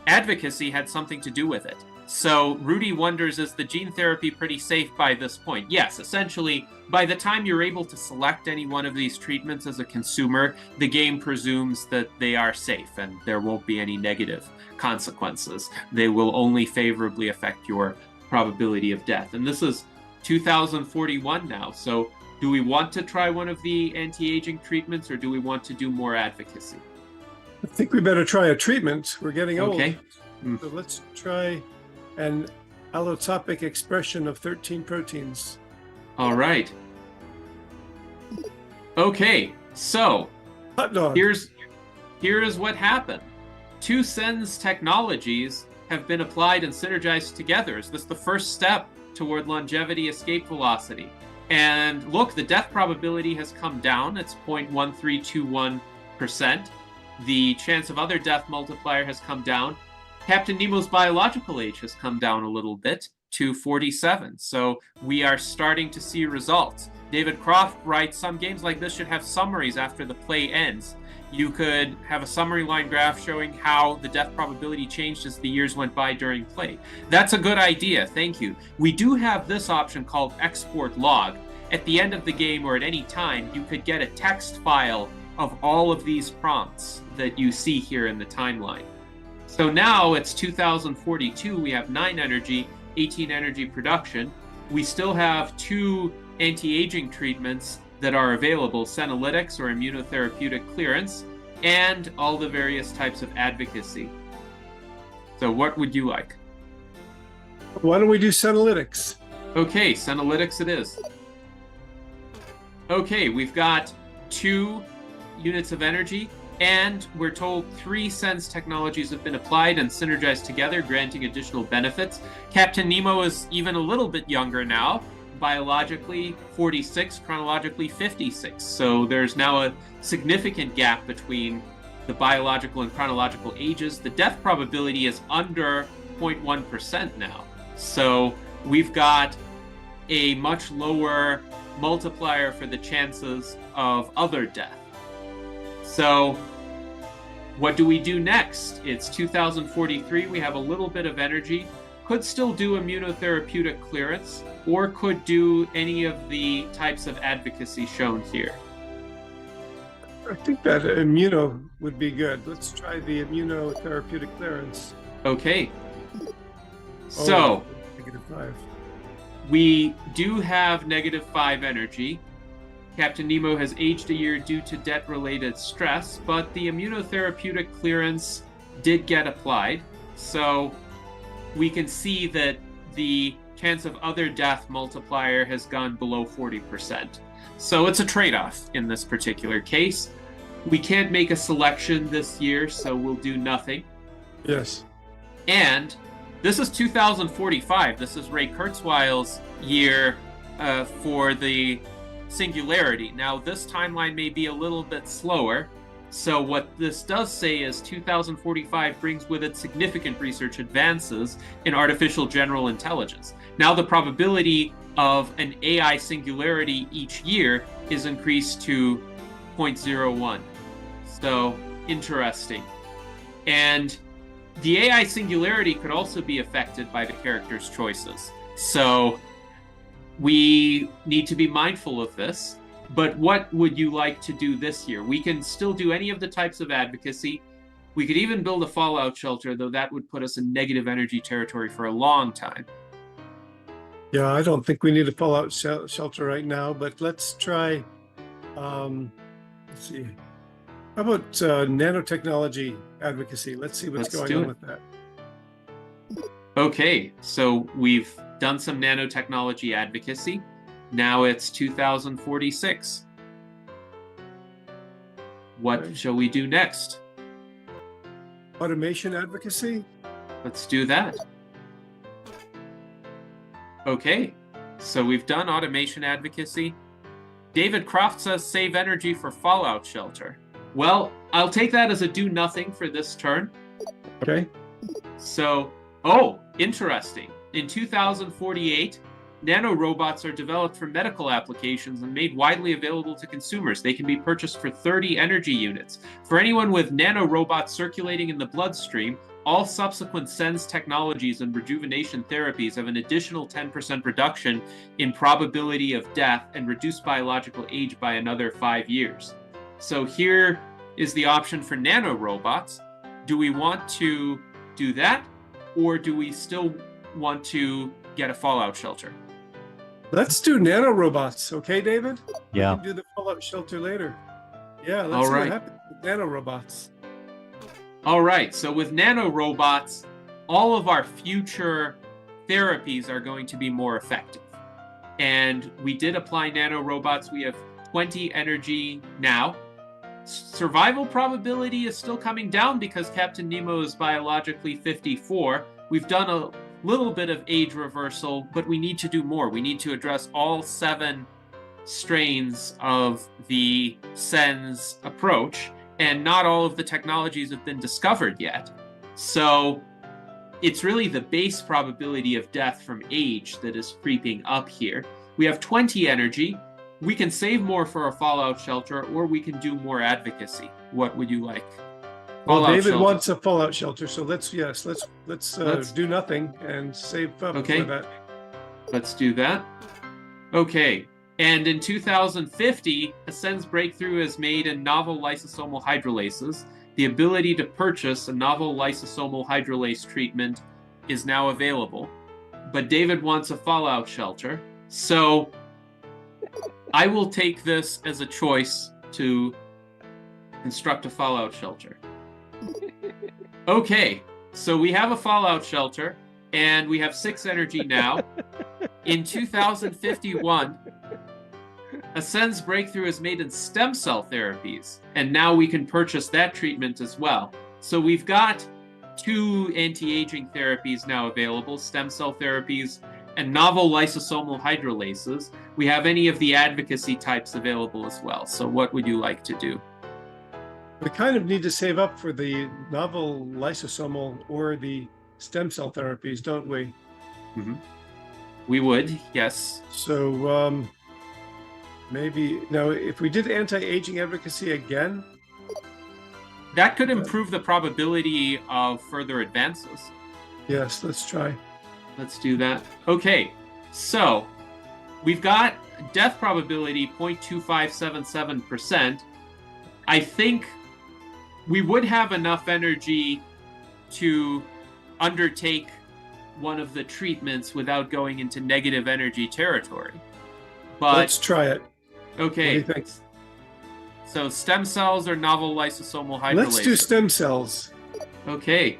Speaker 3: advocacy had something to do with it. So Rudy wonders, is the gene therapy pretty safe by this point? Yes, essentially, by the time you're able to select any one of these treatments as a consumer, the game presumes that they are safe and there won't be any negative consequences. They will only favorably affect your probability of death. And this is 2041 now. So do we want to try one of the anti-aging treatments, or do we want to do more advocacy?
Speaker 1: I think we better try a treatment. We're getting old.
Speaker 3: Okay.
Speaker 1: So let's try an allotopic expression of 13 proteins.
Speaker 3: All right. Okay, so
Speaker 1: Hot dog.
Speaker 3: here is what happened. 2 SENS technologies have been applied and synergized together. Is this the first step toward longevity escape velocity? And look, the death probability has come down. It's 0.1321%. The chance of other death multiplier has come down. Captain Nemo's biological age has come down a little bit to 47. So we are starting to see results. David Croft writes, some games like this should have summaries after the play ends. You could have a summary line graph showing how the death probability changed as the years went by during play. That's a good idea, thank you. We do have this option called export log. At the end of the game or at any time, you could get a text file of all of these prompts that you see here in the timeline. So now it's 2042, we have 9 energy, 18 energy production. We still have 2 anti-aging treatments that are available, senolytics or immunotherapeutic clearance, and all the various types of advocacy. So what would you like?
Speaker 1: Why don't we do senolytics?
Speaker 3: Okay, senolytics it is. Okay, we've got 2 units of energy, and we're told 3 sense technologies have been applied and synergized together, granting additional benefits. Captain Nemo is even a little bit younger now, biologically 46, chronologically 56. So there's now a significant gap between the biological and chronological ages. The death probability is under 0.1% now. So we've got a much lower multiplier for the chances of other death. So what do we do next? It's 2043, we have a little bit of energy, could still do immunotherapeutic clearance, or could do any of the types of advocacy shown here.
Speaker 1: I think that immuno would be good. Let's try the immunotherapeutic clearance.
Speaker 3: Okay. So,
Speaker 1: -5.
Speaker 3: we do have -5 energy. Captain Nemo has aged a year due to debt-related stress, but the immunotherapeutic clearance did get applied. So we can see that the chance of other death multiplier has gone below 40%. So it's a trade-off in this particular case. We can't make a selection this year, so we'll do nothing.
Speaker 1: Yes.
Speaker 3: And this is 2045. This is Ray Kurzweil's year for the singularity. Now, this timeline may be a little bit slower. So what this does say is 2045 brings with it significant research advances in artificial general intelligence. Now the probability of an AI singularity each year is increased to 0.01. So interesting. And the AI singularity could also be affected by the character's choices. So we need to be mindful of this. But what would you like to do this year? We can still do any of the types of advocacy. We could even build a fallout shelter, though that would put us in negative energy territory for a long time.
Speaker 1: Yeah, I don't think we need a fallout shelter right now, but let's try, let's see. How about nanotechnology advocacy? Let's see what's going on with that.
Speaker 3: Okay, so we've done some nanotechnology advocacy. Now it's 2046. What shall we do next?
Speaker 1: Automation advocacy?
Speaker 3: Let's do that. Okay, so we've done automation advocacy. David Croft says save energy for fallout shelter. Well, I'll take that as a do nothing for this turn.
Speaker 1: Okay.
Speaker 3: So, oh, interesting. In 2048, nanorobots are developed for medical applications and made widely available to consumers. They can be purchased for 30 energy units. For anyone with nanorobots circulating in the bloodstream, all subsequent SENS technologies and rejuvenation therapies have an additional 10% reduction in probability of death and reduce biological age by another 5 years. So here is the option for nanorobots. Do we want to do that, or do we still want to get a fallout shelter?
Speaker 1: Let's do nanorobots, okay, David?
Speaker 4: Yeah.
Speaker 1: We can do the fallout shelter later. Yeah, let's
Speaker 3: All
Speaker 1: see
Speaker 3: right.
Speaker 1: what happens with nanorobots.
Speaker 3: All right, so with nanorobots, all of our future therapies are going to be more effective. And we did apply nanorobots. We have 20 energy now. Survival probability is still coming down because Captain Nemo is biologically 54. We've done a little bit of age reversal, but we need to do more. We need to address all 7 strains of the SENS approach, and not all of the technologies have been discovered yet. So it's really the base probability of death from age that is creeping up here. We have 20 energy. We can save more for a fallout shelter, or we can do more advocacy. What would you like?
Speaker 1: Well,
Speaker 3: Fallout
Speaker 1: David
Speaker 3: shelter.
Speaker 1: wants a fallout shelter, so let's do nothing and save up
Speaker 3: Okay.
Speaker 1: for that.
Speaker 3: Let's do that. Okay, And in 2050, Ascend's breakthrough has made in novel lysosomal hydrolases. The ability to purchase a novel lysosomal hydrolase treatment is now available. But David wants a fallout shelter. So I will take this as a choice to construct a fallout shelter. Okay, so we have a fallout shelter, and we have 6 energy now. In 2051, Ascend's breakthrough is made in stem cell therapies, and now we can purchase that treatment as well. So we've got 2 anti-aging therapies now available, stem cell therapies and novel lysosomal hydrolases. We have any of the advocacy types available as well. So what would you like to do?
Speaker 1: We kind of need to save up for the novel lysosomal or the stem cell therapies, don't we?
Speaker 3: Mm-hmm. We would, yes.
Speaker 1: So maybe, now, if we did anti-aging advocacy again,
Speaker 3: that could improve the probability of further advances.
Speaker 1: Yes, let's try.
Speaker 3: Let's do that. Okay, so we've got death probability 0.2577%. I think we would have enough energy to undertake one of the treatments without going into negative energy territory. But
Speaker 1: let's try it.
Speaker 3: Okay.
Speaker 1: What do you think?
Speaker 3: So stem cells or novel lysosomal hydrolase?
Speaker 1: Let's do stem cells.
Speaker 3: Okay.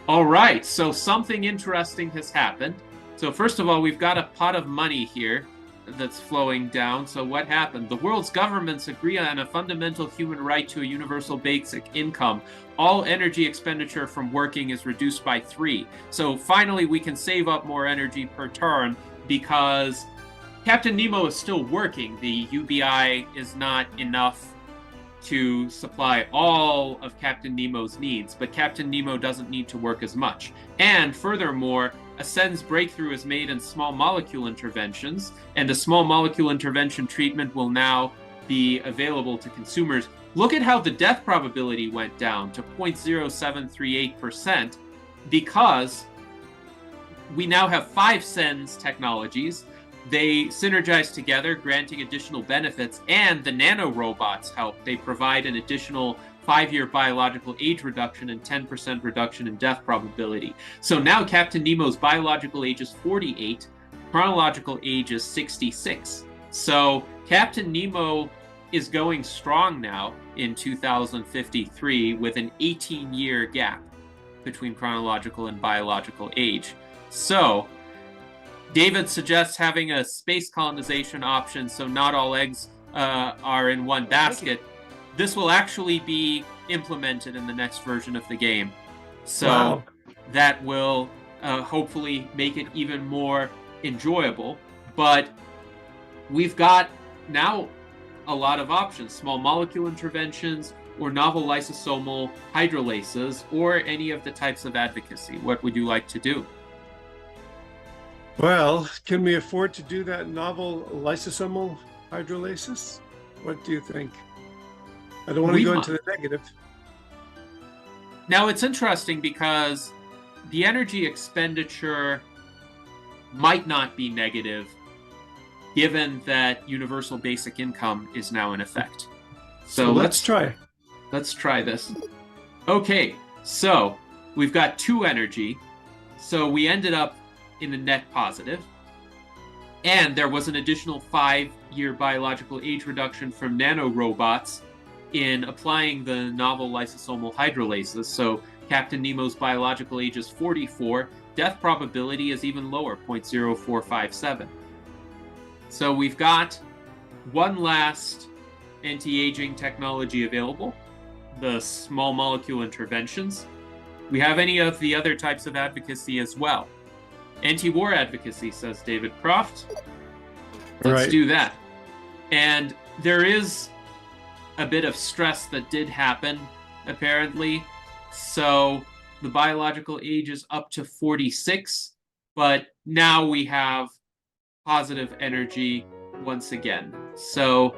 Speaker 3: All right, so something interesting has happened. So first of all, we've got a pot of money here that's flowing down. So what happened? The world's governments agree on a fundamental human right to a universal basic income. All energy expenditure from working is reduced by 3. So finally, we can save up more energy per turn because Captain Nemo is still working. The UBI is not enough to supply all of Captain Nemo's needs, but Captain Nemo doesn't need to work as much. And furthermore, Ascend's breakthrough is made in small molecule interventions, and the small molecule intervention treatment will now be available to consumers. Look at how the death probability went down to 0.0738% because we now have 5 SENS technologies. They synergize together, granting additional benefits, and the nanorobots help. They provide an additional 5-year biological age reduction and 10% reduction in death probability. So now Captain Nemo's biological age is 48, chronological age is 66. So Captain Nemo is going strong now in 2053 with an 18-year gap between chronological and biological age. So David suggests having a space colonization option so not all eggs are in one basket. This will actually be implemented in the next version of the game. So that will hopefully make it even more enjoyable. But we've got now a lot of options: small molecule interventions or novel lysosomal hydrolases or any of the types of advocacy. What would you like to do?
Speaker 1: Well, can we afford to do that novel lysosomal hydrolases? What do you think? I don't want to go into the negative.
Speaker 3: Now, it's interesting because the energy expenditure might not be negative given that universal basic income is now in effect. So
Speaker 1: let's try.
Speaker 3: Let's try this. Okay, so we've got 2 energy. So we ended up in the net positive. And there was an additional 5-year biological age reduction from nanorobots in applying the novel lysosomal hydrolases. So Captain Nemo's biological age is 44. Death probability is even lower, 0.0457. So we've got one last anti-aging technology available, the small molecule interventions. We have any of the other types of advocacy as well. Anti-war advocacy, says David Croft. Let's do that. And there is a bit of stress that did happen, apparently. So the biological age is up to 46, but now we have positive energy once again. So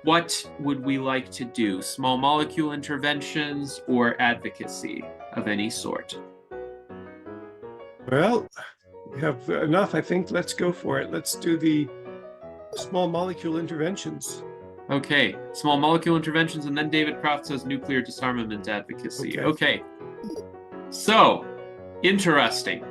Speaker 3: what would we like to do? Small molecule interventions or advocacy of any sort?
Speaker 1: Well, We have enough, I think. Let's go for it. Let's do the small molecule interventions.
Speaker 3: Okay, small molecule interventions, and then David Croft says nuclear disarmament advocacy. Okay. So, interesting.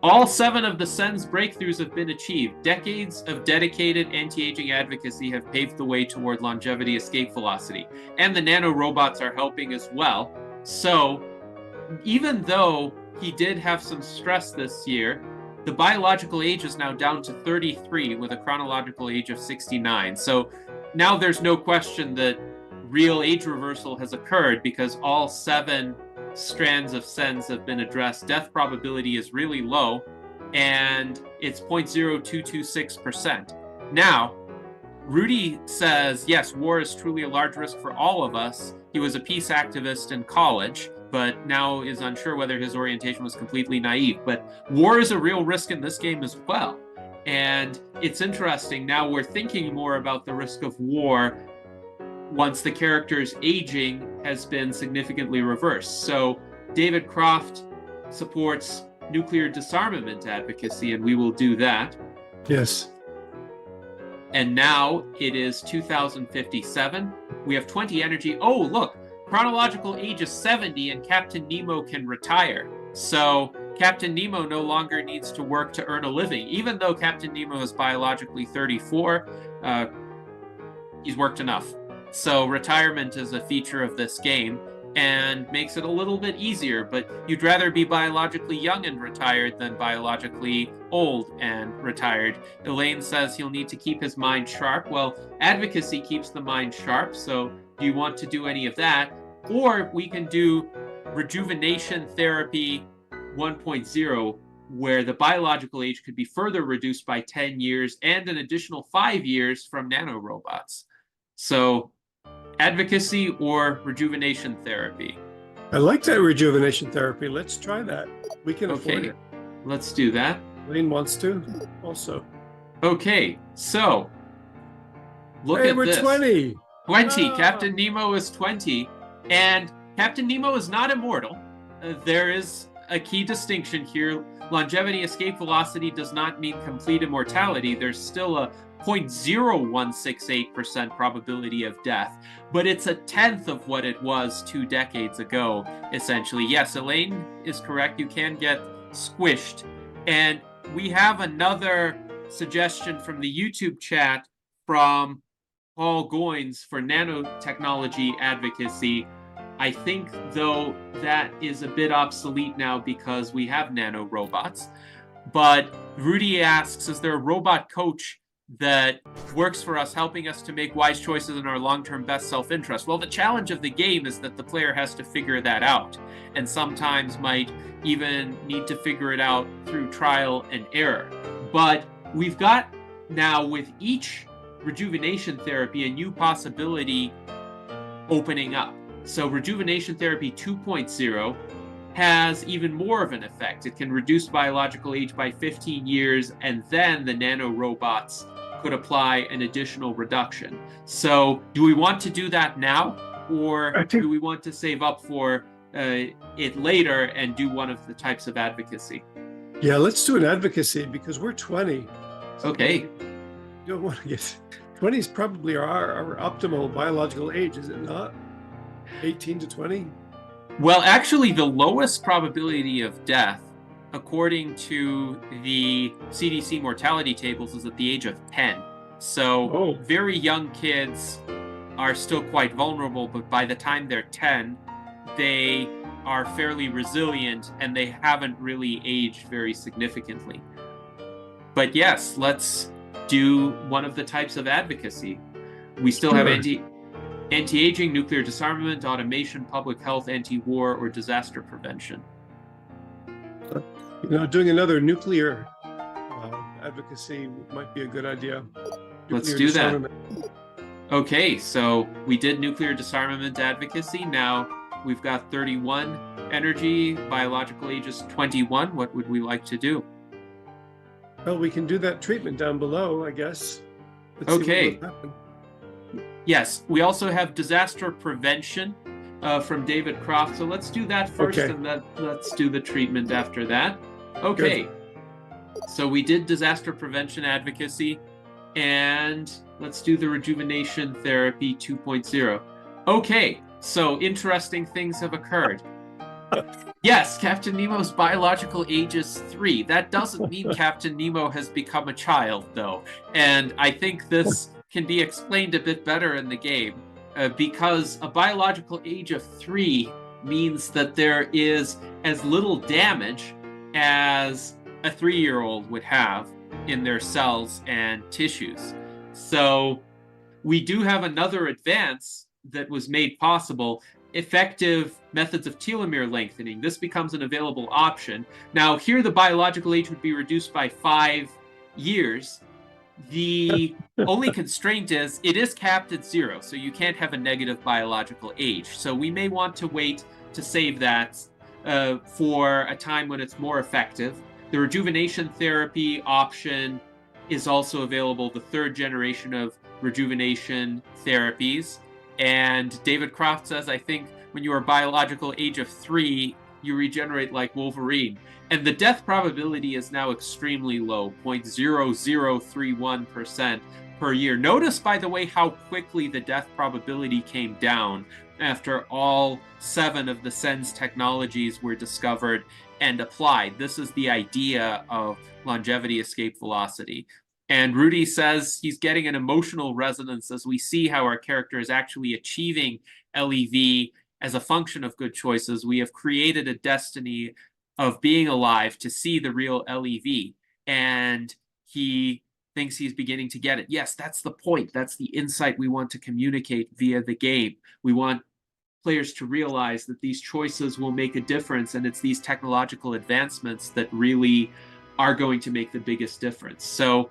Speaker 3: All 7 of the SENS breakthroughs have been achieved. Decades of dedicated anti-aging advocacy have paved the way toward longevity escape velocity. And the nanorobots are helping as well. So, even though he did have some stress this year, the biological age is now down to 33 with a chronological age of 69. So now there's no question that real age reversal has occurred because all 7 strands of SENS have been addressed. Death probability is really low, and it's 0.0226%. Now, Rudy says, yes, war is truly a large risk for all of us. He was a peace activist in college, but now is unsure whether his orientation was completely naive. But war is a real risk in this game as well. And it's interesting. Now we're thinking more about the risk of war once the character's aging has been significantly reversed. So David Croft supports nuclear disarmament advocacy, and we will do that.
Speaker 1: Yes.
Speaker 3: And now it is 2057. We have 20 energy. Oh, look, chronological age is 70 and Captain Nemo can retire. So Captain Nemo no longer needs to work to earn a living. Even though Captain Nemo is biologically 34, he's worked enough. So retirement is a feature of this game and makes it a little bit easier, but you'd rather be biologically young and retired than biologically old and retired. Elaine says he'll need to keep his mind sharp. Well, advocacy keeps the mind sharp, so do you want to do any of that? Or we can do rejuvenation therapy 1.0, where the biological age could be further reduced by 10 years and an additional 5 years from nanorobots. So advocacy or rejuvenation therapy?
Speaker 1: I like that rejuvenation therapy. Let's try that. We can afford it.
Speaker 3: Let's do that.
Speaker 1: Lane wants to also.
Speaker 3: Okay, so look
Speaker 1: Hey,
Speaker 3: at
Speaker 1: we're
Speaker 3: this.
Speaker 1: 20.
Speaker 3: 20.
Speaker 1: Ah.
Speaker 3: Captain Nemo is 20. And Captain Nemo is not immortal. There is a key distinction here. Longevity escape velocity does not mean complete immortality. There's still a 0.0168% probability of death, but it's a tenth of what it was 2 decades ago, essentially. Yes, Elaine is correct. You can get squished. And we have another suggestion from the YouTube chat from Paul Goins for nanotechnology advocacy. I think, though, that is a bit obsolete now because we have nanorobots. But Rudy asks, is there a robot coach that works for us, helping us to make wise choices in our long-term best self-interest? Well, the challenge of the game is that the player has to figure that out, and sometimes might even need to figure it out through trial and error. But we've got now, with each rejuvenation therapy, a new possibility opening up. So rejuvenation therapy 2.0 has even more of an effect. It can reduce biological age by 15 years, and then the nanorobots could apply an additional reduction. So do we want to do that now, or do we want to save up for it later and do one of the types of advocacy?
Speaker 1: Yeah, let's do an advocacy because we're 20.
Speaker 3: Okay.
Speaker 1: You don't want to get 20 is probably our optimal biological age, is it not? 18 to 20?
Speaker 3: Well, actually, the lowest probability of death, according to the CDC mortality tables, is at the age of 10. So very young kids are still quite vulnerable, but by the time they're 10, they are fairly resilient and they haven't really aged very significantly. But yes, let's do one of the types of advocacy. We still have anti-aging, nuclear disarmament, automation, public health, anti-war, or disaster prevention.
Speaker 1: You know, doing another nuclear advocacy might be a good idea.
Speaker 3: Let's do that. Okay, so we did nuclear disarmament advocacy. Now we've got 31 energy, biological age is 21. What would we like to do?
Speaker 1: Well, we can do that treatment down below, I guess. Let's
Speaker 3: okay. Yes, we also have disaster prevention from David Croft. So let's do that first, and then let's do the treatment after that. Okay. Good. So we did disaster prevention advocacy, and let's do the rejuvenation therapy 2.0. Okay, so interesting things have occurred. Yes, Captain Nemo's biological age is 3. That doesn't mean Captain Nemo has become a child, though. And I think this can be explained a bit better in the game, because a biological age of 3 means that there is as little damage as a 3-year-old would have in their cells and tissues. So we do have another advance that was made possible: effective methods of telomere lengthening. This becomes an available option. Now, here the biological age would be reduced by 5 years. The only constraint is it is capped at 0, so you can't have a negative biological age. So we may want to wait to save that for a time when it's more effective. The rejuvenation therapy option is also available, the 3rd generation of rejuvenation therapies. And David Croft says, I think when you are biological age of 3, you regenerate like Wolverine. And the death probability is now extremely low, 0.0031% per year. Notice, by the way, how quickly the death probability came down after all 7 of the SENS technologies were discovered and applied. This is the idea of longevity escape velocity. And Rudy says he's getting an emotional resonance as we see how our character is actually achieving LEV as a function of good choices. We have created a destiny of being alive to see the real LEV. And he thinks he's beginning to get it. Yes, that's the point. That's the insight we want to communicate via the game. We want players to realize that these choices will make a difference, and it's these technological advancements that really are going to make the biggest difference. So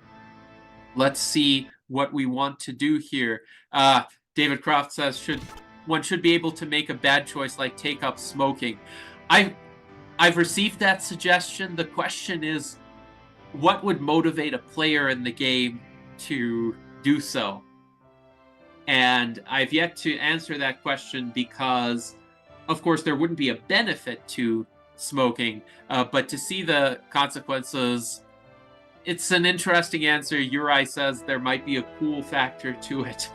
Speaker 3: let's see what we want to do here. David Croft says, one should be able to make a bad choice like take up smoking. I've received that suggestion. The question is, what would motivate a player in the game to do so? And I've yet to answer that question because, of course, there wouldn't be a benefit to smoking, but to see the consequences, it's an interesting answer. Uri says there might be a cool factor to it.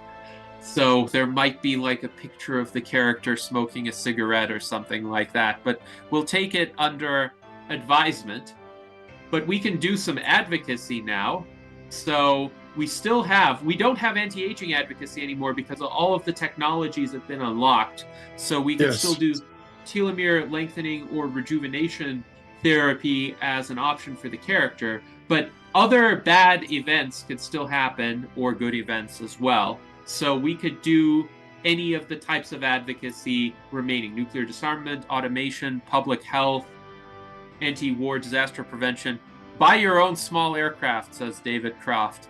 Speaker 3: So there might be like a picture of the character smoking a cigarette or something like that, but we'll take it under advisement. But we can do some advocacy now. So we don't have anti-aging advocacy anymore because all of the technologies have been unlocked. So we can still do telomere lengthening or rejuvenation therapy as an option for the character, but other bad events could still happen, or good events as well. So we could do any of the types of advocacy remaining: nuclear disarmament, automation, public health, anti-war, disaster prevention. Buy your own small aircraft, says David Croft.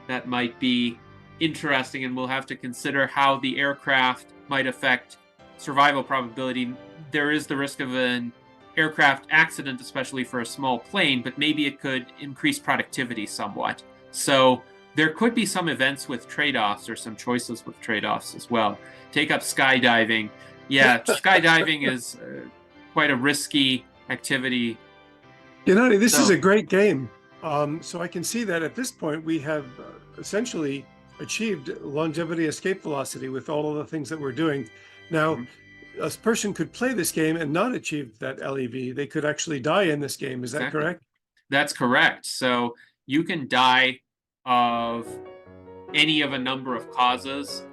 Speaker 3: That might be interesting, and we'll have to consider how the aircraft might affect survival probability. There is the risk of an aircraft accident, especially for a small plane, but maybe it could increase productivity somewhat. So there could be some events with trade-offs, or some choices with trade-offs as well. Take up skydiving. Yeah, skydiving is quite a risky activity.
Speaker 1: Gennady, this is a great game. So I can see that at this point we have essentially achieved longevity escape velocity with all of the things that we're doing. Now, a person could play this game and not achieve that LEV. They could actually die in this game. Is that correct?
Speaker 3: That's correct. So you can die of any of a number of causes.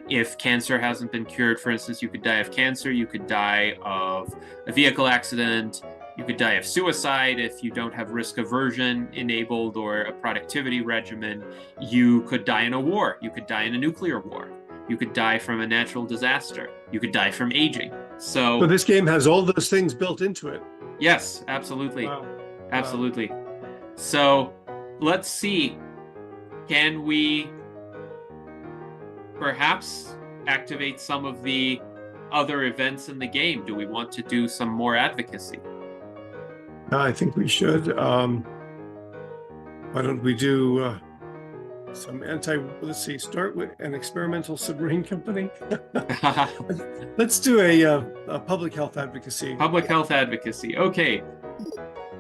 Speaker 3: If cancer hasn't been cured, for instance, you could die of cancer. You could die of a vehicle accident. You could die of suicide if you don't have risk aversion enabled or a productivity regimen. You could die in a war. You could die in a nuclear war. You could die from a natural disaster. You could die from aging. So
Speaker 1: this game has all those things built into it.
Speaker 3: Yes, absolutely.
Speaker 1: Wow.
Speaker 3: Absolutely. Wow. So let's see. Can we perhaps activate some of the other events in the game? Do we want to do some more advocacy?
Speaker 1: I think we should. Why don't we do some let's see, start with an experimental submarine company. Let's do a public health advocacy.
Speaker 3: Public health advocacy. Okay.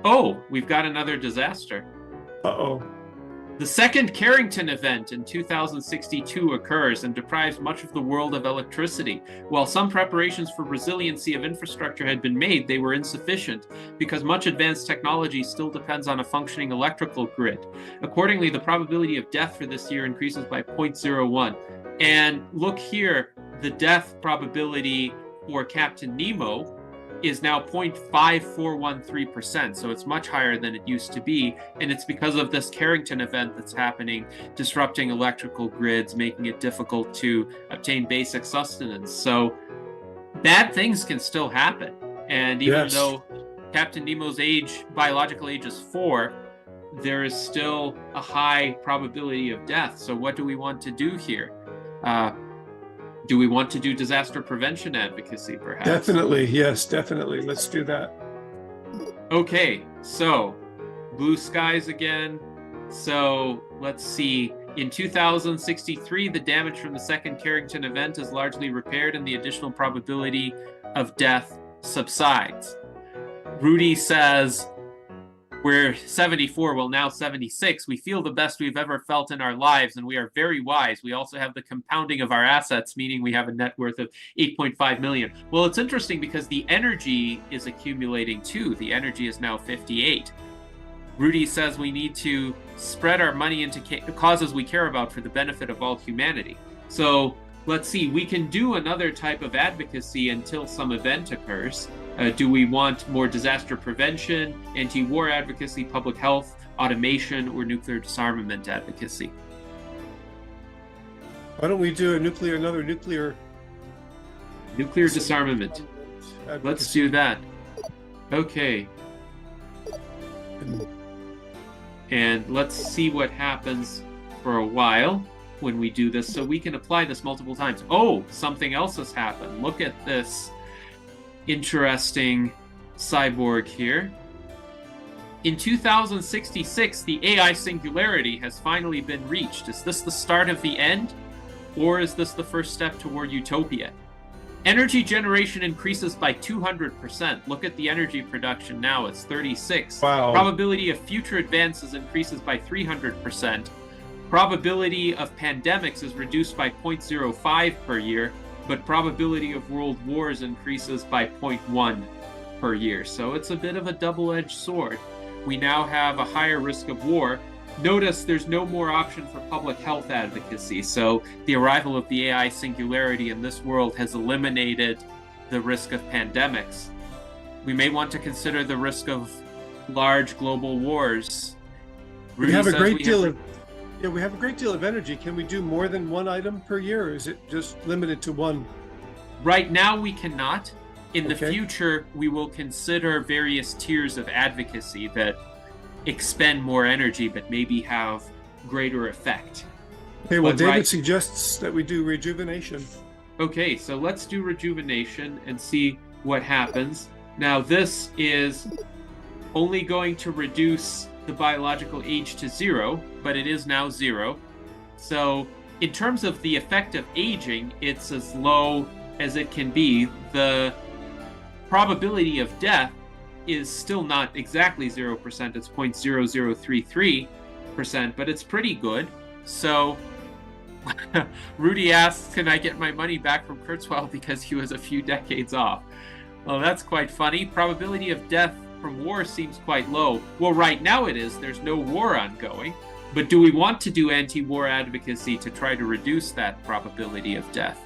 Speaker 3: Oh, we've got another disaster.
Speaker 1: Uh-oh.
Speaker 3: The second Carrington event in 2062 occurs and deprives much of the world of electricity. While some preparations for resiliency of infrastructure had been made, they were insufficient because much advanced technology still depends on a functioning electrical grid. Accordingly, the probability of death for this year increases by 0.01. And look here, the death probability for Captain Nemo is now 0.5413%, so it's much higher than it used to be, and it's because of this Carrington event that's happening, disrupting electrical grids, making it difficult to obtain basic sustenance. So bad things can still happen, and even though Captain Nemo's biological age is 4, there is still a high probability of death. So what do we want to do here? Do we want to do disaster prevention advocacy, perhaps?
Speaker 1: Definitely, yes, definitely. Let's do that.
Speaker 3: Okay, so blue skies again. So let's see. In 2063, the damage from the second Carrington event is largely repaired and the additional probability of death subsides. Rudy says, we're 74, well now 76. We feel the best we've ever felt in our lives, and we are very wise. We also have the compounding of our assets, meaning we have a net worth of 8.5 million. Well, it's interesting because the energy is accumulating too. The energy is now 58. Rudy says we need to spread our money into causes we care about for the benefit of all humanity. So let's see, we can do another type of advocacy until some event occurs. Do we want more disaster prevention, anti-war advocacy, public health, automation, or nuclear disarmament advocacy?
Speaker 1: Why don't we do another nuclear
Speaker 3: disarmament.
Speaker 1: advocacy.
Speaker 3: Let's do that. Okay. And let's see what happens for a while when we do this, so we can apply this multiple times. Oh, something else has happened. Look at this interesting cyborg here. In 2066, the AI singularity has finally been reached. Is this the start of the end, or is this the first step toward utopia? Energy generation increases by 200%. Look at the energy production now, it's 36.
Speaker 1: Wow.
Speaker 3: Probability of future advances increases by 300%. Probability of pandemics is reduced by 0.05 per year, but probability of world wars increases by 0.1 per year. So it's a bit of a double-edged sword. We now have a higher risk of war. Notice there's no more option for public health advocacy. So the arrival of the AI singularity in this world has eliminated the risk of pandemics. We may want to consider the risk of large global wars.
Speaker 1: We have a great deal of energy. Can we do more than one item per year, or is it just limited to one?
Speaker 3: Right now we cannot. In the future, we will consider various tiers of advocacy that expend more energy but maybe have greater effect.
Speaker 1: Okay, well, David suggests that we do rejuvenation.
Speaker 3: Okay, so let's do rejuvenation and see what happens. Now, this is only going to reduce the biological age to 0, but it is now 0. So in terms of the effect of aging, it's as low as it can be. The probability of death is still not exactly 0%, it's 0.0033%, but it's pretty good. So Rudy asks, can I get my money back from Kurzweil because he was a few decades off? Well, that's quite funny. Probability of death from war seems quite low. Well, right now it is. There's no war ongoing. But do we want to do anti-war advocacy to try to reduce that probability of death?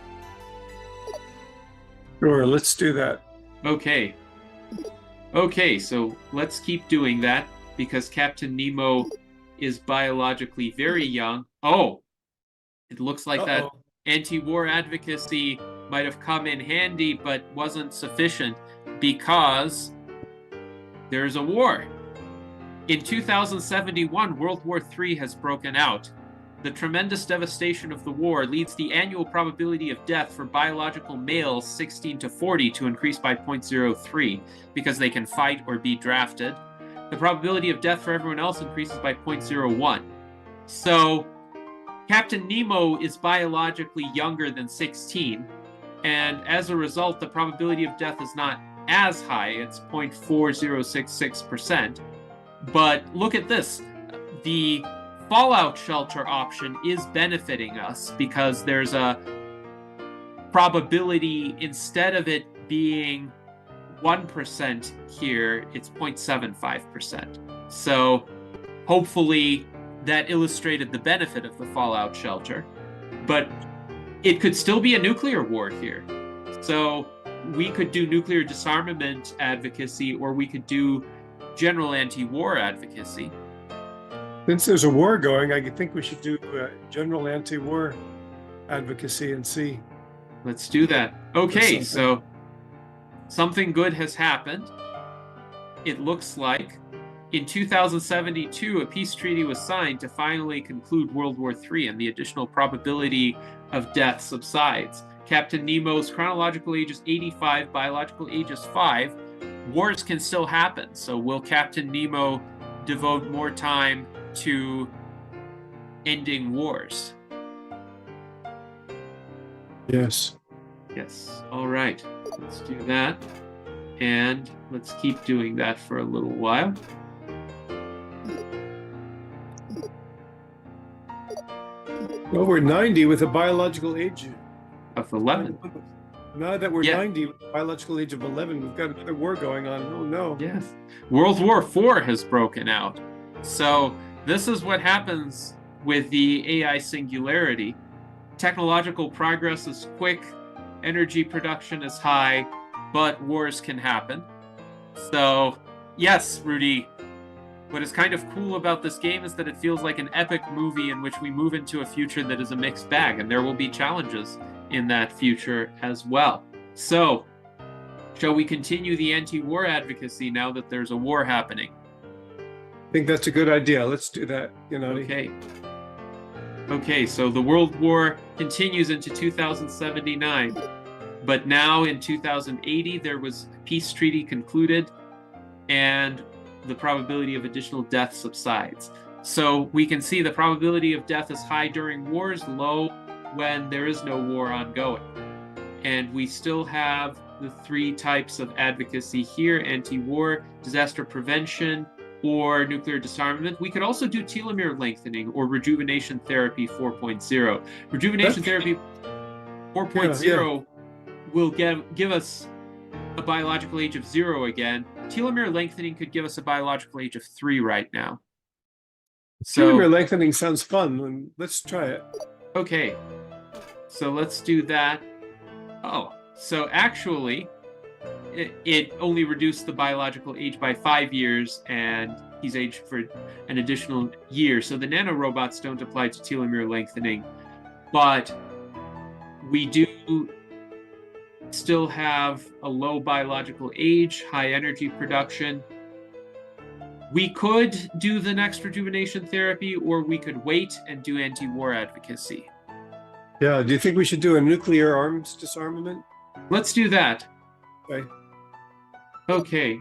Speaker 1: Sure, let's do that.
Speaker 3: Okay. Okay, so let's keep doing that because Captain Nemo is biologically very young. Oh, it looks like that anti-war advocacy might have come in handy, but wasn't sufficient because there's a war. In 2071, World War III has broken out. The tremendous devastation of the war leads the annual probability of death for biological males 16 to 40 to increase by 0.03 because they can fight or be drafted. The probability of death for everyone else increases by 0.01. So Captain Nemo is biologically younger than 16, and as a result, the probability of death is not as high. It's 0.4066%. But look at this. The fallout shelter option is benefiting us because there's a probability, instead of it being 1% here, it's 0.75%. So hopefully that illustrated the benefit of the fallout shelter. But it could still be a nuclear war here. So we could do nuclear disarmament advocacy, or we could do general anti-war advocacy.
Speaker 1: Since there's a war going, I think we should do general anti-war advocacy and see.
Speaker 3: Let's do that. Okay, so something good has happened. It looks like in 2072, a peace treaty was signed to finally conclude World War III, and the additional probability of death subsides. Captain Nemo's chronological age is 85, biological age is 5. Wars can still happen, so will Captain Nemo devote more time to ending wars?
Speaker 1: Yes.
Speaker 3: Yes. All right. Let's do that. And let's keep doing that for a little while.
Speaker 1: Well, we're 90 with a biological age
Speaker 3: Of 11.
Speaker 1: Now that we're
Speaker 3: Yeah.
Speaker 1: 90 with a biological age of 11, we've got another war going on. Oh no.
Speaker 3: Yes. World War IV has broken out. So this is what happens with the AI singularity. Technological progress is quick, energy production is high, but wars can happen. So yes, Rudy, what is kind of cool about this game is that it feels like an epic movie in which we move into a future that is a mixed bag, and there will be challenges in that future as well. So, shall we continue the anti-war advocacy now that there's a war happening?
Speaker 1: I think that's a good idea. Let's do that, Gennady.
Speaker 3: Okay. Okay, so the World War continues into 2079, but now in 2080 there was a peace treaty concluded, and the probability of additional death subsides. So we can see the probability of death is high during wars, low when there is no war ongoing. And we still have the 3 types of advocacy here: anti-war, disaster prevention, or nuclear disarmament. We could also do telomere lengthening or rejuvenation therapy 4.0. Rejuvenation therapy 4.0 will give us a biological age of 0 again. Telomere lengthening could give us a biological age of 3 right now. So
Speaker 1: Telomere lengthening sounds fun. Let's try it.
Speaker 3: okay, so let's do that. Oh, so actually, it only reduced the biological age by 5 years, and he's aged for an additional year. So the nanorobots don't apply to telomere lengthening, but we do still have a low biological age, high energy production. We could do the next rejuvenation therapy, or we could wait and do anti-war advocacy.
Speaker 1: Yeah, do you think we should do a nuclear arms disarmament?
Speaker 3: Let's do that.
Speaker 1: Okay.
Speaker 3: Okay,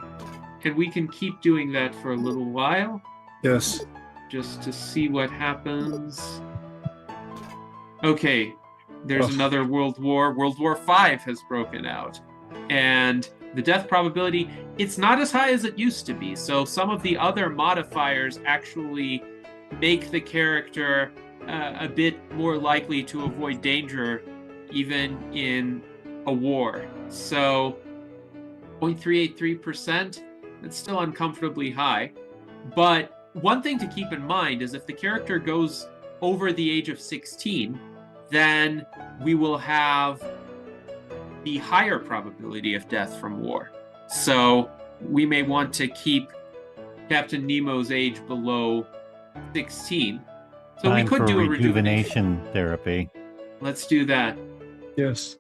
Speaker 3: and we can keep doing that for a little while,
Speaker 1: Yes.
Speaker 3: just to see what happens. Okay, there's another World War. World War V has broken out. And the death probability, it's not as high as it used to be. So some of the other modifiers actually make the character a bit more likely to avoid danger, even in a war. So 0.383%, it's still uncomfortably high. But one thing to keep in mind is if the character goes over the age of 16, then we will have the higher probability of death from war. So we may want to keep Captain Nemo's age below 16. So
Speaker 4: Time
Speaker 3: we could
Speaker 4: for
Speaker 3: do a
Speaker 4: rejuvenation therapy.
Speaker 3: Let's do that.
Speaker 1: Yes.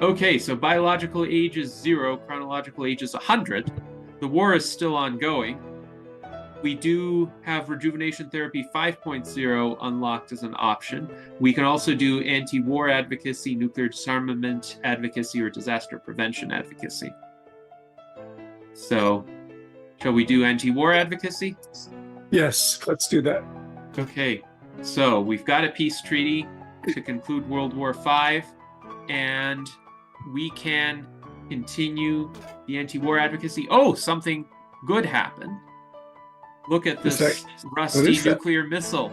Speaker 3: Okay, so biological age is 0, chronological age is 100. The war is still ongoing. We do have rejuvenation therapy 5.0 unlocked as an option. We can also do anti-war advocacy, nuclear disarmament advocacy, or disaster prevention advocacy. So, shall we do anti-war advocacy?
Speaker 1: Yes, let's do that.
Speaker 3: Okay, so we've got a peace treaty to conclude World War V, and we can continue the anti-war advocacy. Oh, something good happened. Look at
Speaker 1: What's
Speaker 3: this
Speaker 1: that?
Speaker 3: rusty
Speaker 1: What is that?
Speaker 3: nuclear missile.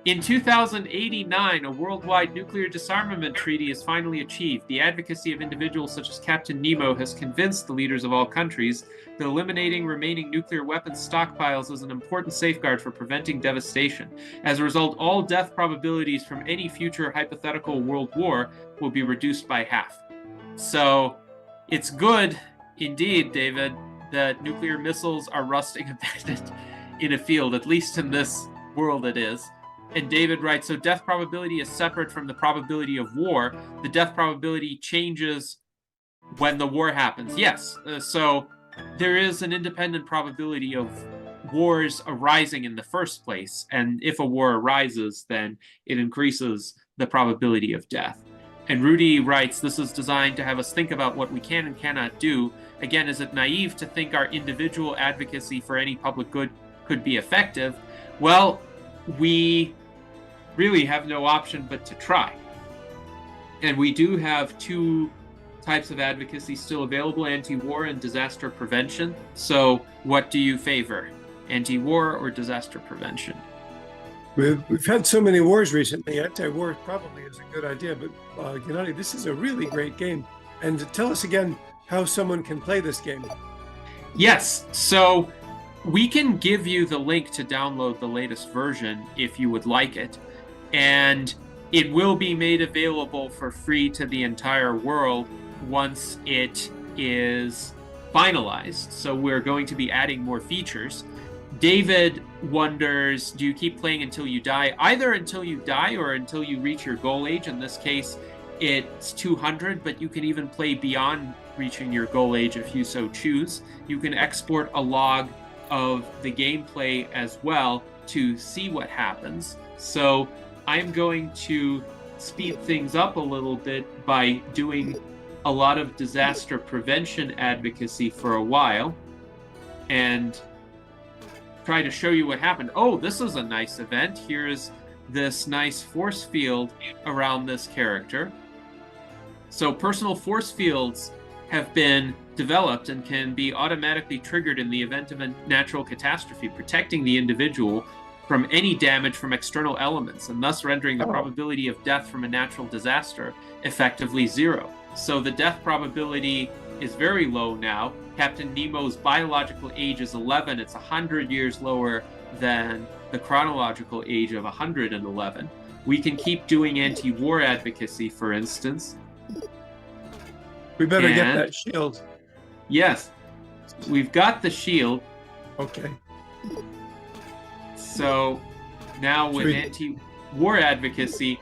Speaker 3: In 2089, a worldwide nuclear disarmament treaty is finally achieved. The advocacy of individuals such as Captain Nemo has convinced the leaders of all countries that eliminating remaining nuclear weapons stockpiles is an important safeguard for preventing devastation. As a result, all death probabilities from any future hypothetical world war will be reduced by half. So it's good, indeed, David, that nuclear missiles are rusting abandoned in a field, at least in this world it is. And David writes, so death probability is separate from the probability of war. The death probability changes when the war happens. Yes, so there is an independent probability of wars arising in the first place. And if a war arises, then it increases the probability of death. And Rudy writes, this is designed to have us think about what we can and cannot do. Again, is it naive to think our individual advocacy for any public good could be effective? Well, we really have no option but to try. And we do have two types of advocacy still available, anti-war and disaster prevention. So what do you favor, anti-war or disaster prevention?
Speaker 1: We've had so many wars recently. Anti-war probably is a good idea, but Gennady, this is a really great game. And tell us again how someone can play this game.
Speaker 3: Yes, so we can give you the link to download the latest version if you would like it. And it will be made available for free to the entire world once it is finalized. So we're going to be adding more features. David wonders, do you keep playing until you die? Either until you die or until you reach your goal age. In this case, it's 200, but you can even play beyond reaching your goal age if you so choose. You can export a log of the gameplay as well to see what happens. So I'm going to speed things up a little bit by doing a lot of disaster prevention advocacy for a while and try to show you what happened. Oh, this is a nice event. Here's this nice force field around this character. So personal force fields have been developed and can be automatically triggered in the event of a natural catastrophe, protecting the individual from any damage from external elements, and thus rendering the probability of death from a natural disaster effectively zero. So the death probability is very low now. Captain Nemo's biological age is 11. It's 100 years lower than the chronological age of 111. We can keep doing anti-war advocacy, for instance.
Speaker 1: We better get that shield.
Speaker 3: Yes, we've got the shield.
Speaker 1: Okay.
Speaker 3: So now with anti-war advocacy,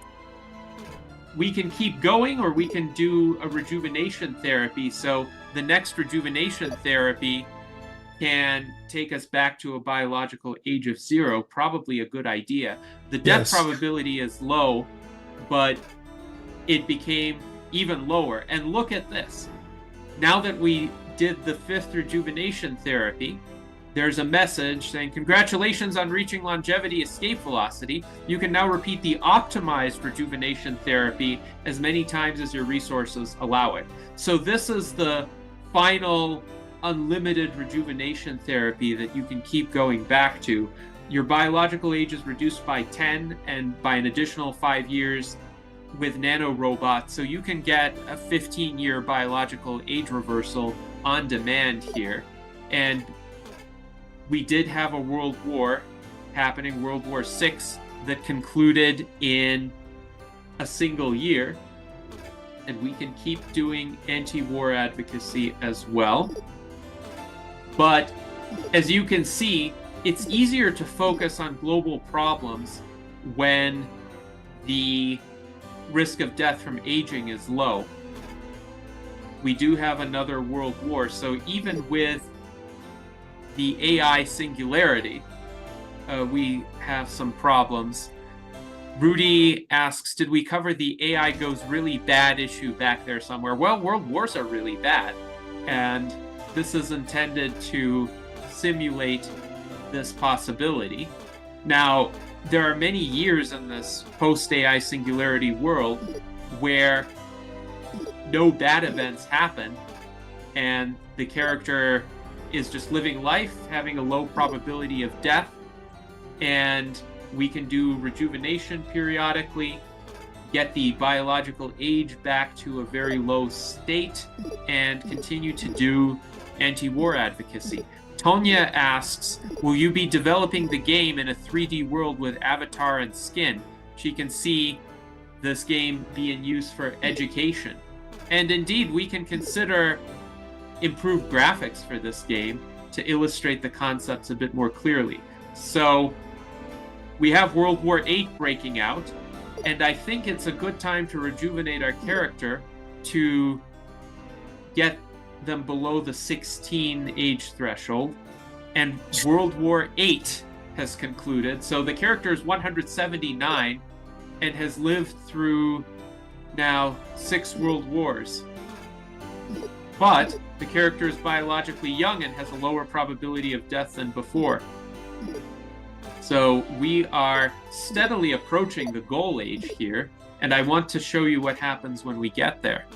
Speaker 3: we can keep going or we can do a rejuvenation therapy. So the next rejuvenation therapy can take us back to a biological age of 0, probably a good idea. The death probability is low, but it became even lower. And look at this. Now that we did the 5th rejuvenation therapy, there's a message saying, congratulations on reaching longevity escape velocity. You can now repeat the optimized rejuvenation therapy as many times as your resources allow it. So this is the final unlimited rejuvenation therapy that you can keep going back to. Your biological age is reduced by 10 and by an additional 5 years with nanorobots. So you can get a 15-year biological age reversal on demand here. And we did have a world war happening, World War VI, that concluded in a single year. And we can keep doing anti-war advocacy as well. But as you can see, it's easier to focus on global problems when the risk of death from aging is low. We do have another world war, so even with the AI singularity, we have some problems. Rudy asks, did we cover the AI goes really bad issue back there somewhere? Well, world wars are really bad, and this is intended to simulate this possibility. Now, there are many years in this post-AI singularity world where no bad events happen, and the character is just living life, having a low probability of death, and we can do rejuvenation periodically, get the biological age back to a very low state, and continue to do anti-war advocacy. Tonya asks, will you be developing the game in a 3D world with avatar and skin? She can see this game being used for education. And indeed, we can consider improved graphics for this game to illustrate the concepts a bit more clearly. So we have World War VIII breaking out, and I think it's a good time to rejuvenate our character to get them below the 16 age threshold. And World War VIII has concluded, so the character is 179 and has lived through now 6 world wars. But the character is biologically young and has a lower probability of death than before. So we are steadily approaching the goal age here, and I want to show you what happens when we get there.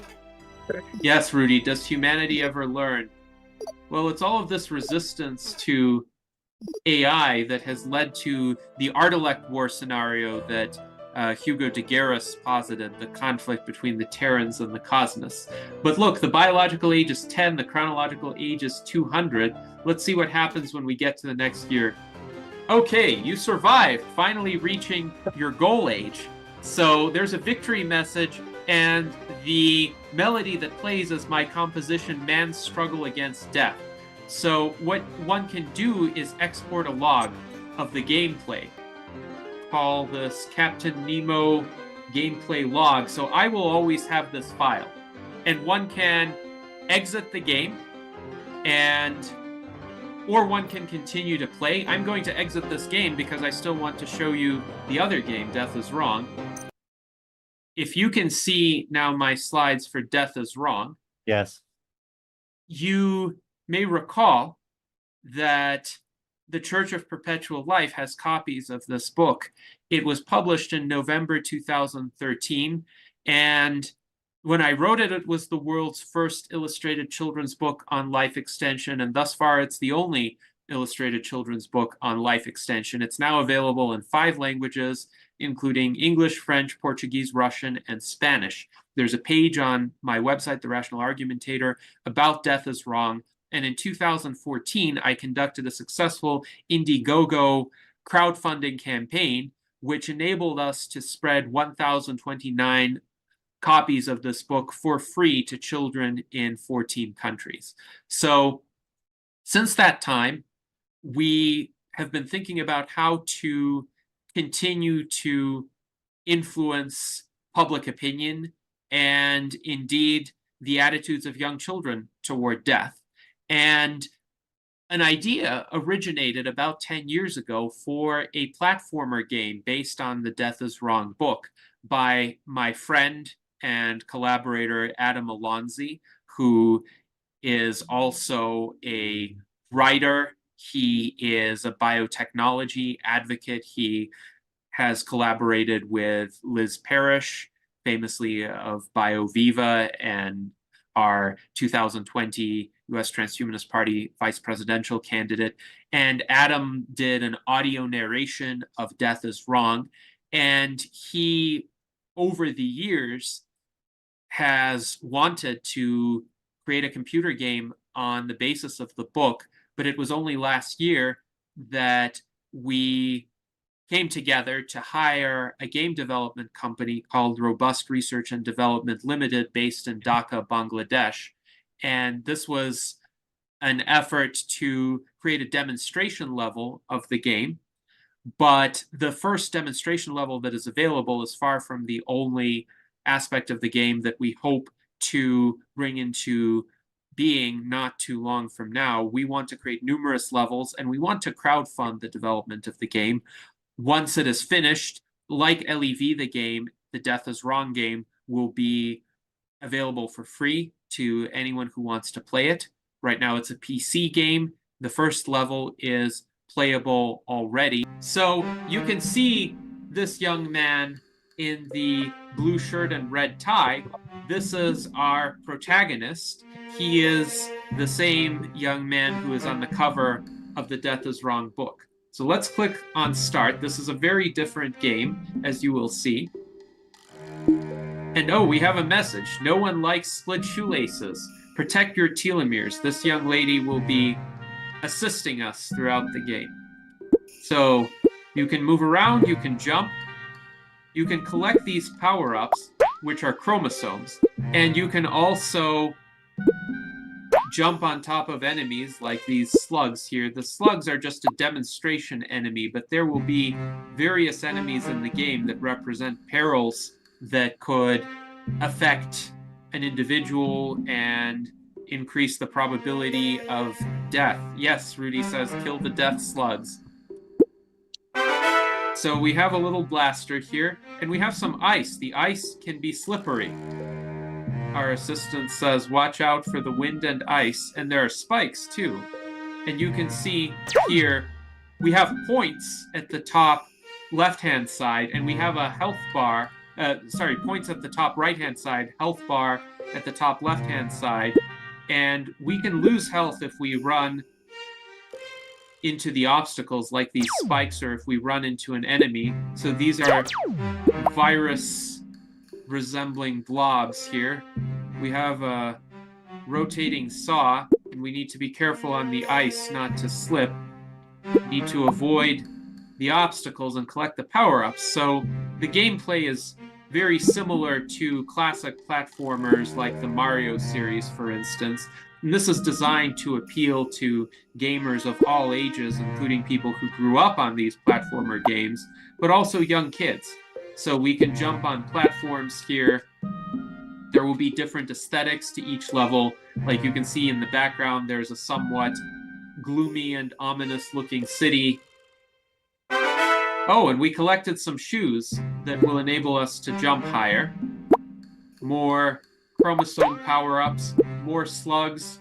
Speaker 3: Yes, Rudy, does humanity ever learn? Well, it's all of this resistance to AI that has led to the Art-elect war scenario that Hugo de Garis posited, the conflict between the Terrans and the Cosmos. But look, the biological age is 10, the chronological age is 200. Let's see what happens when we get to the next year. Okay, you survived, finally reaching your goal age. So there's a victory message, and the melody that plays is my composition, Man's Struggle Against Death. So what one can do is export a log of the gameplay. Call this Captain Nemo gameplay log. So I will always have this file. And one can exit the game, or one can continue to play. I'm going to exit this game because I still want to show you the other game, Death is Wrong. If you can see now my slides for Death is Wrong.
Speaker 4: Yes.
Speaker 3: You may recall that the Church of Perpetual Life has copies of this book. It was published in November 2013, and when I wrote it, it was the world's first illustrated children's book on life extension, and thus far it's the only illustrated children's book on life extension. It's now available in 5 languages, including English, French, Portuguese, Russian, and Spanish. There's a page on my website, The Rational Argumentator, about Death is Wrong. And in 2014, I conducted a successful Indiegogo crowdfunding campaign, which enabled us to spread 1,029 copies of this book for free to children in 14 countries. So since that time, we have been thinking about how to continue to influence public opinion and indeed the attitudes of young children toward death. And an idea originated about 10 years ago for a platformer game based on the Death is Wrong book by my friend and collaborator Adam Alonzi, who is also a writer. He is a biotechnology advocate. He has collaborated with Liz Parrish, famously of BioViva, and our 2020 U.S. Transhumanist Party vice presidential candidate. And Adam did an audio narration of Death is Wrong. And he, over the years, has wanted to create a computer game on the basis of the book. But it was only last year that we came together to hire a game development company called Robust Research and Development Limited, based in Dhaka, Bangladesh. And this was an effort to create a demonstration level of the game. But the first demonstration level that is available is far from the only aspect of the game that we hope to bring into being not too long from now. We want to create numerous levels, and we want to crowdfund the development of the game. Once it is finished, like LEV, the game, the Death is Wrong game, will be available for free to anyone who wants to play it. Right now it's a PC game. The first level is playable already. So you can see this young man in the blue shirt and red tie. This is our protagonist. he is the same young man who is on the cover of the Death is Wrong book. So let's click on start. This is a very different game, as you will see. And oh, we have a message. No one likes split shoelaces. Protect your telomeres. This young lady will be assisting us throughout the game. So you can move around, you can jump, you can collect these power-ups, which are chromosomes, and you can also jump on top of enemies like these slugs here. The slugs are just a demonstration enemy, but there will be various enemies in the game that represent perils that could affect an individual and increase the probability of death. Yes, Rudy says, kill the death slugs. So we have a little blaster here, and we have some ice. The ice can be slippery. Our assistant says, watch out for the wind and ice, and there are spikes too. And you can see here, we have points at the top left-hand side, and we have a health bar, points at the top right-hand side, health bar at the top left-hand side, and we can lose health if we run into the obstacles like these spikes, or if we run into an enemy. So these are virus resembling blobs here. We have a rotating saw, and we need to be careful on the ice not to slip. We need to avoid the obstacles and collect the power-ups. So the gameplay is very similar to classic platformers like the Mario series, for instance. And this is designed to appeal to gamers of all ages, including people who grew up on these platformer games, but also young kids. So we can jump on platforms here. There will be different aesthetics to each level. Like you can see in the background, there's a somewhat gloomy and ominous looking city. Oh, and we collected some shoes that will enable us to jump higher. More chromosome power-ups, more slugs.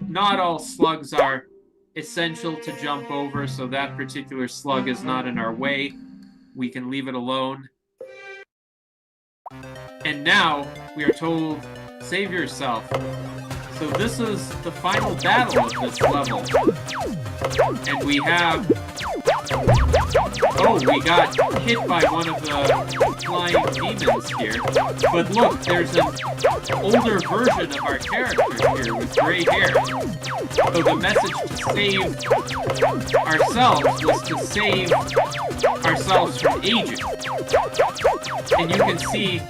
Speaker 3: Not all slugs are essential to jump over, so that particular slug is not in our way. We can leave it alone. And now we are told, save yourself. So this is the final battle of this level. And we have... Oh, we got hit by one of the flying demons here. But look, there's an older version of our character here with gray hair. So the message to save ourselves was to save ourselves from aging. And you can see at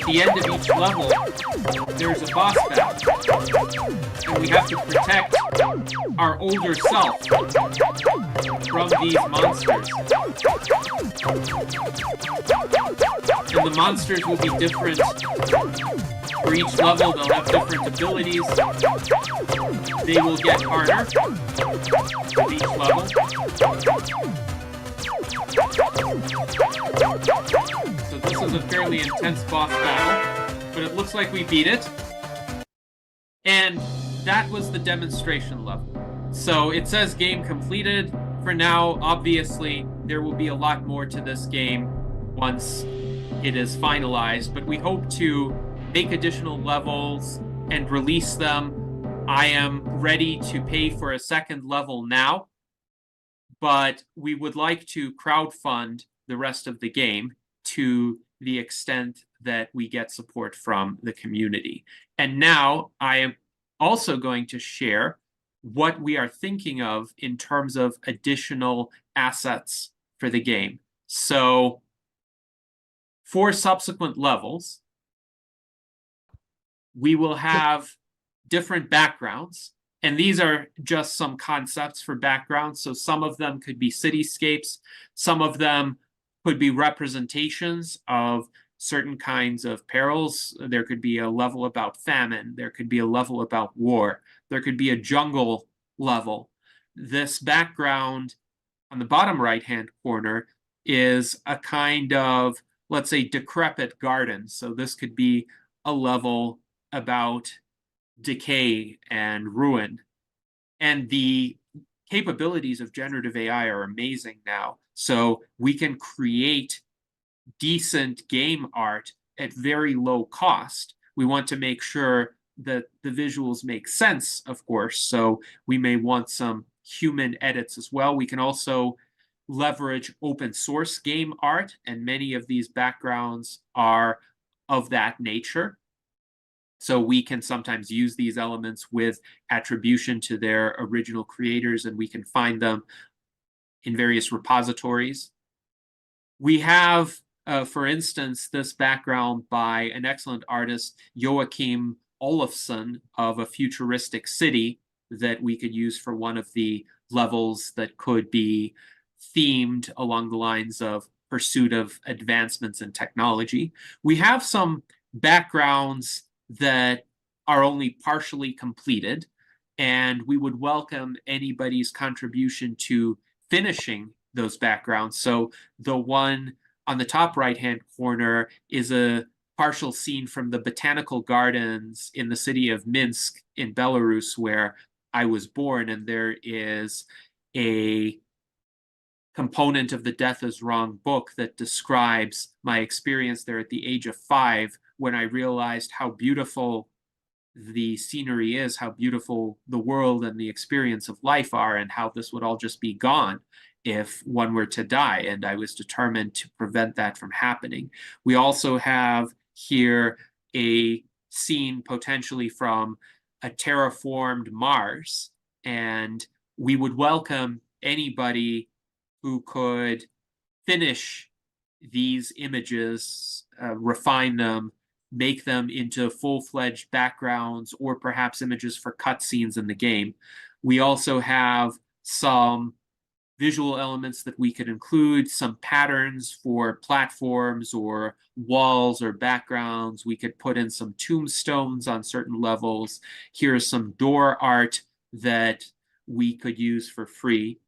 Speaker 3: the end of each level, there's a boss battle. And we have to protect our older self from these monsters. And the monsters will be different. For each level, they'll have different abilities. They will get harder with each level. So this is a fairly intense boss battle, but it looks like we beat it. And that was the demonstration level. So it says game completed. For now, obviously, there will be a lot more to this game once it is finalized, but we hope to make additional levels and release them. I am ready to pay for a second level now, but we would like to crowdfund the rest of the game to the extent that we get support from the community. And now I am also going to share what we are thinking of in terms of additional assets for the game. So for subsequent levels, we will have different backgrounds. And these are just some concepts for backgrounds. So some of them could be cityscapes. Some of them could be representations of certain kinds of perils. There could be a level about famine. There could be a level about war. There could be a jungle level. This background on the bottom right-hand corner is a kind of, let's say, decrepit garden. So this could be a level about decay and ruin. And the capabilities of generative AI are amazing now. So we can create decent game art at very low cost. We want to make sure that the visuals make sense, of course. So we may want some human edits as well. We can also leverage open source game art, and many of these backgrounds are of that nature. So we can sometimes use these elements with attribution to their original creators, and we can find them in various repositories. We have, for instance, this background by an excellent artist, Joachim Olofsson, of a futuristic city that we could use for one of the levels that could be themed along the lines of pursuit of advancements in technology. We have some backgrounds that are only partially completed, and we would welcome anybody's contribution to finishing those backgrounds. So the one on the top right-hand corner is a partial scene from the botanical gardens in the city of Minsk in Belarus, where I was born, and there is a component of the Death is Wrong book that describes my experience there at the age of 5, when I realized how beautiful the scenery is, how beautiful the world and the experience of life are, and how this would all just be gone if one were to die. And I was determined to prevent that from happening. We also have here a scene potentially from a terraformed Mars, and we would welcome anybody who could finish these images, refine them, make them into full-fledged backgrounds, or perhaps images for cutscenes in the game. We also have some visual elements that we could include, some patterns for platforms or walls or backgrounds. We could put in some tombstones on certain levels. Here's some door art that we could use for free.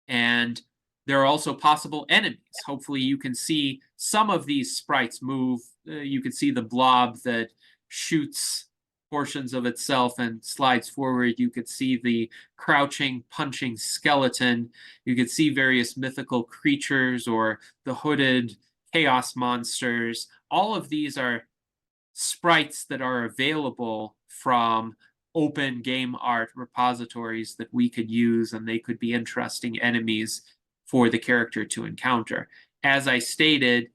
Speaker 3: And there are also possible enemies. Hopefully you can see some of these sprites move. You can see the blob that shoots portions of itself and slides forward. You could see the crouching, punching skeleton. You could see various mythical creatures or the hooded chaos monsters. All of these are sprites that are available from open game art repositories that we could use, and they could be interesting enemies for the character to encounter. As I stated,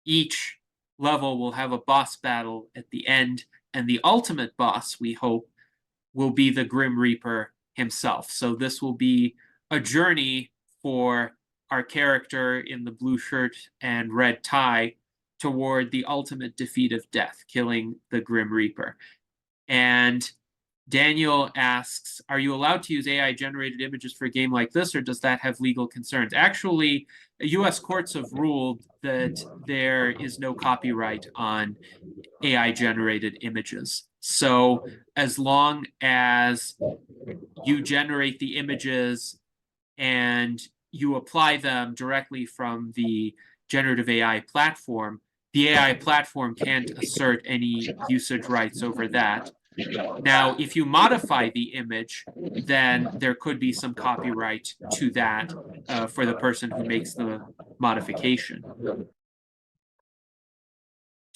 Speaker 3: each level will have a boss battle at the end, and the ultimate boss, we hope, will be the Grim Reaper himself. So this will be a journey for our character in the blue shirt and red tie toward the ultimate defeat of death, killing the Grim Reaper. And Daniel asks, are you allowed to use AI-generated images for a game like this, or does that have legal concerns? Actually, US courts have ruled that there is no copyright on AI-generated images. So as long as you generate the images and you apply them directly from the generative AI platform, the AI platform can't assert any usage rights over that. Now, if you modify the image, then there could be some copyright to that for the person who makes the modification.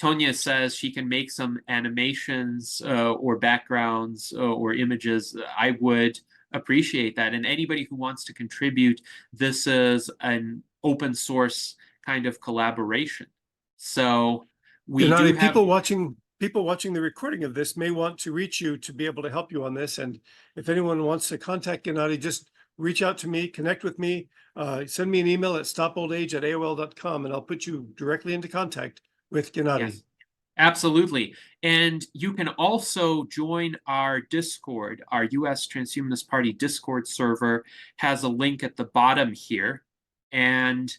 Speaker 3: Tonya says she can make some animations or backgrounds or images. I would appreciate that. And anybody who wants to contribute, this is an open source kind of collaboration. So we do have
Speaker 1: people watching the recording of this may want to reach you to be able to help you on this. And if anyone wants to contact Gennady, just reach out to me, connect with me, send me an email at stopoldage@aol.com, and I'll put you directly into contact with Gennady.
Speaker 3: Yes, absolutely. And you can also join our Discord. Our US Transhumanist Party Discord server has a link at the bottom here. And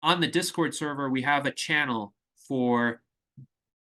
Speaker 3: on the Discord server, we have a channel for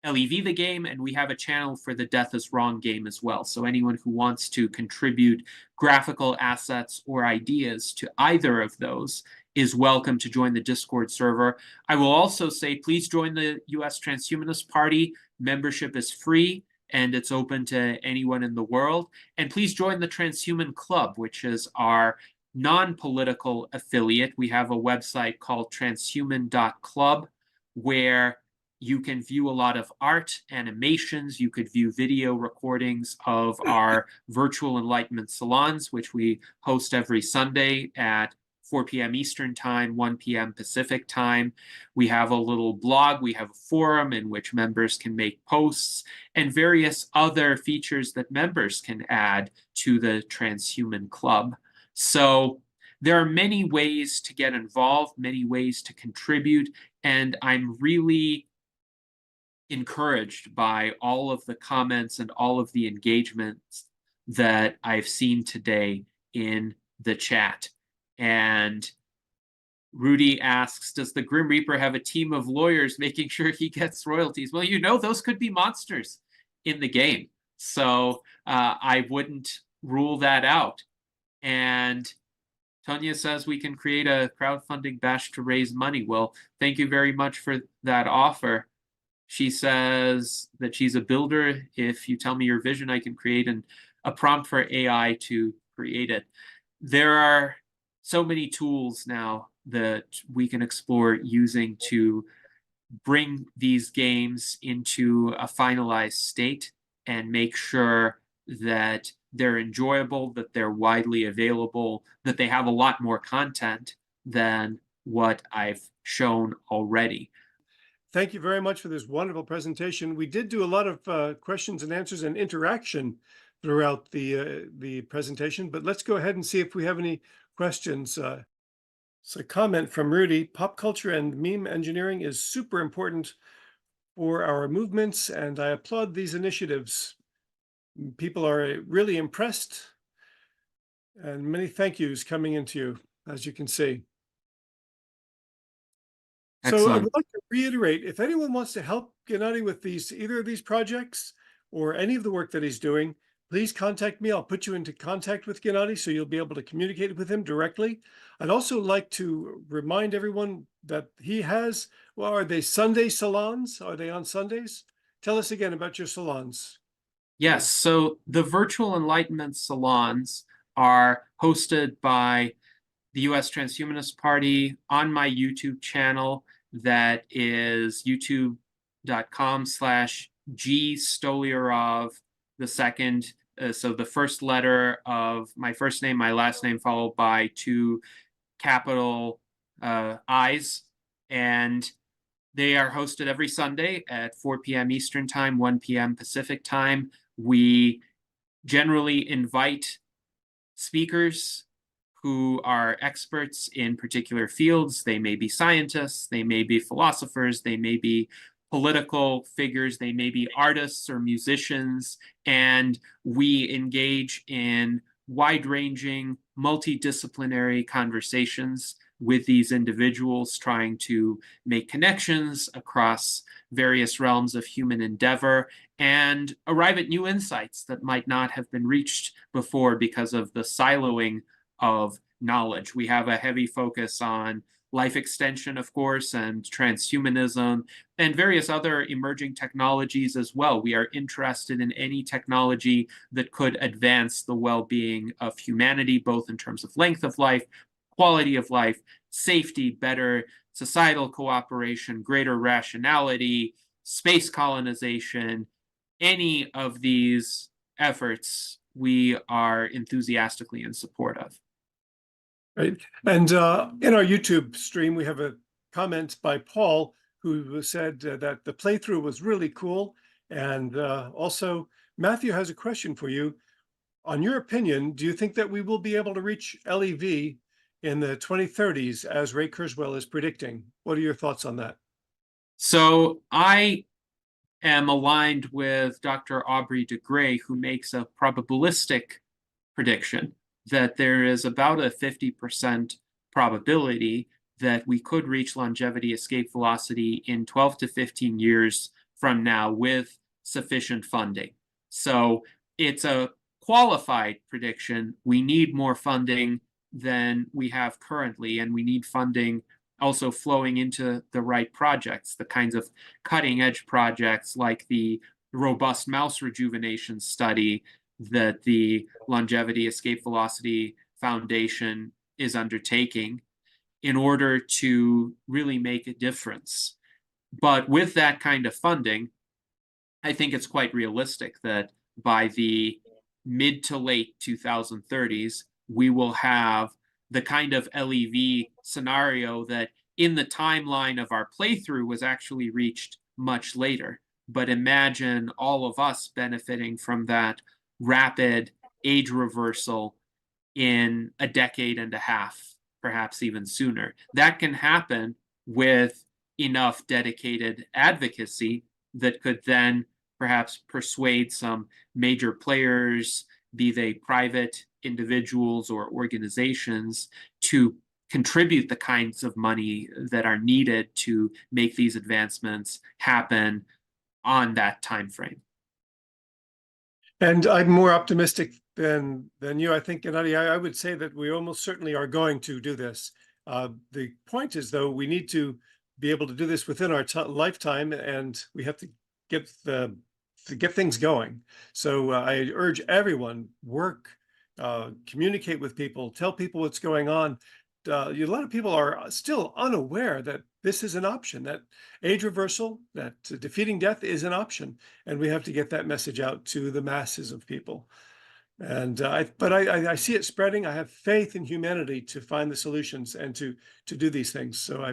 Speaker 3: LEV the game, and we have a channel for the Death is Wrong game as well. So anyone who wants to contribute graphical assets or ideas to either of those is welcome to join the Discord server. I will also say, please join the US Transhumanist Party. Membership is free, and it's open to anyone in the world. And please join the Transhuman Club, which is our non-political affiliate. We have a website called transhuman.club, where You can view a lot of art, animations. You could view video recordings of our virtual Enlightenment salons, which we host every Sunday at 4 p.m. Eastern Time, 1 p.m. Pacific Time. We have a little blog. We have a forum in which members can make posts and various other features that members can add to the Transhuman Club. So there are many ways to get involved, many ways to contribute, and I'm really encouraged by all of the comments and all of the engagements that I've seen today in the chat. And Rudy asks, does the Grim Reaper have a team of lawyers making sure he gets royalties? Well, you know, those could be monsters in the game. So I wouldn't rule that out. And Tonya says we can create a crowdfunding bash to raise money. Well, thank you very much for that offer. She says that she's a builder. If you tell me your vision, I can create a prompt for AI to create it. There are so many tools now that we can explore using to bring these games into a finalized state and make sure that they're enjoyable, that they're widely available, that they have a lot more content than what I've shown already.
Speaker 1: Thank you very much for this wonderful presentation. We did do a lot of questions and answers and interaction throughout the presentation, but let's go ahead and see if we have any questions. So a comment from Rudy: pop culture and meme engineering is super important for our movements, and I applaud these initiatives. People are really impressed, and many thank yous coming into you, as you can see.
Speaker 3: Excellent.
Speaker 1: So I would like to reiterate, if anyone wants to help Gennady with either of these projects or any of the work that he's doing, please contact me. I'll put you into contact with Gennady so you'll be able to communicate with him directly. I'd also like to remind everyone that he has, well, are they Sunday salons? Are they on Sundays? Tell us again about your salons.
Speaker 3: Yes, so the virtual Enlightenment salons are hosted by the U.S. Transhumanist Party on my YouTube channel. That is youtube.com/G Stolyarov II. So the first letter of my first name, my last name, followed by 2 capital I's. And they are hosted every Sunday at 4 p.m. Eastern Time, 1 p.m. Pacific Time. We generally invite speakers who are experts in particular fields. They may be scientists, they may be philosophers, they may be political figures, they may be artists or musicians, and we engage in wide-ranging, multidisciplinary conversations with these individuals, trying to make connections across various realms of human endeavor and arrive at new insights that might not have been reached before because of the siloing of knowledge. We have a heavy focus on life extension, of course, and transhumanism, and various other emerging technologies as well. We are interested in any technology that could advance the well-being of humanity, both in terms of length of life, quality of life, safety, better societal cooperation, greater rationality, space colonization. Any of these efforts we are enthusiastically in support of.
Speaker 1: Right. And in our YouTube stream, we have a comment by Paul who said that the playthrough was really cool. And also, Matthew has a question for you. On your opinion, do you think that we will be able to reach LEV in the 2030s, as Ray Kurzweil is predicting? What are your thoughts on that?
Speaker 3: So I am aligned with Dr. Aubrey de Grey, who makes a probabilistic prediction that there is about a 50% probability that we could reach longevity escape velocity in 12 to 15 years from now with sufficient funding. So it's a qualified prediction. We need more funding than we have currently, and we need funding also flowing into the right projects, the kinds of cutting edge projects like the robust mouse rejuvenation study that the Longevity Escape Velocity Foundation is undertaking in order to really make a difference. But with that kind of funding, I think it's quite realistic that by the mid to late 2030s, we will have the kind of LEV scenario that in the timeline of our playthrough was actually reached much later. But imagine all of us benefiting from that rapid age reversal in a decade and a half, perhaps even sooner. That can happen with enough dedicated advocacy that could then perhaps persuade some major players, be they private individuals or organizations, to contribute the kinds of money that are needed to make these advancements happen on that time frame.
Speaker 1: And I'm more optimistic than you. I think, Gennady, I would say that we almost certainly are going to do this. The point is, though, we need to be able to do this within our lifetime, and we have to get things going. So I urge everyone, work, communicate with people, tell people what's going on. A lot of people are still unaware that this is an option, that age reversal, that defeating death is an option. And we have to get that message out to the masses of people. And I see it spreading. I have faith in humanity to find the solutions and to do these things. So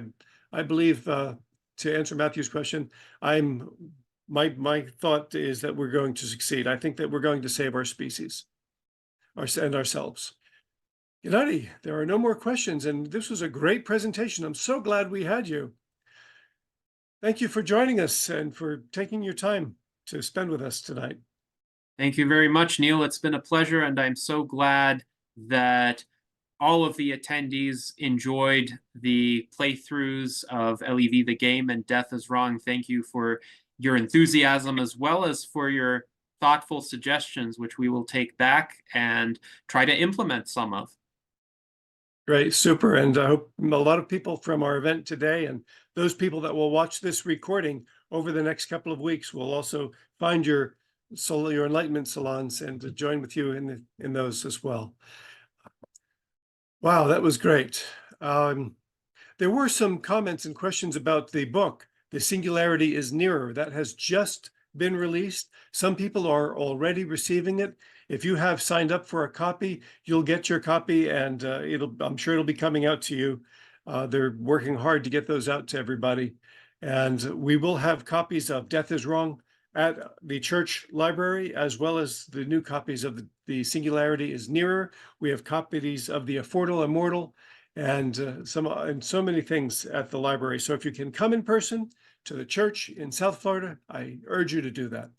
Speaker 1: I believe, to answer Matthew's question, my thought is that we're going to succeed. I think that we're going to save our species and ourselves. Gennady, there are no more questions, and this was a great presentation. I'm so glad we had you. Thank you for joining us and for taking your time to spend with us tonight.
Speaker 3: Thank you very much, Neil. It's been a pleasure, and I'm so glad that all of the attendees enjoyed the playthroughs of LEV the game and Death is Wrong. Thank you for your enthusiasm as well as for your thoughtful suggestions, which we will take back and try to implement some of.
Speaker 1: Great, super. And I hope a lot of people from our event today and those people that will watch this recording over the next couple of weeks will also find your Enlightenment salons and to join with you in those as well. Wow, that was great. There were some comments and questions about the book, The Singularity is Nearer, that has just been released. Some people are already receiving it. If you have signed up for a copy, you'll get your copy, and I'm sure it'll be coming out to you. They're working hard to get those out to everybody. And we will have copies of Death is Wrong at the church library, as well as the new copies of the Singularity is Nearer. We have copies of the Affordable Immortal and so many things at the library. So if you can come in person to the church in South Florida, I urge you to do that.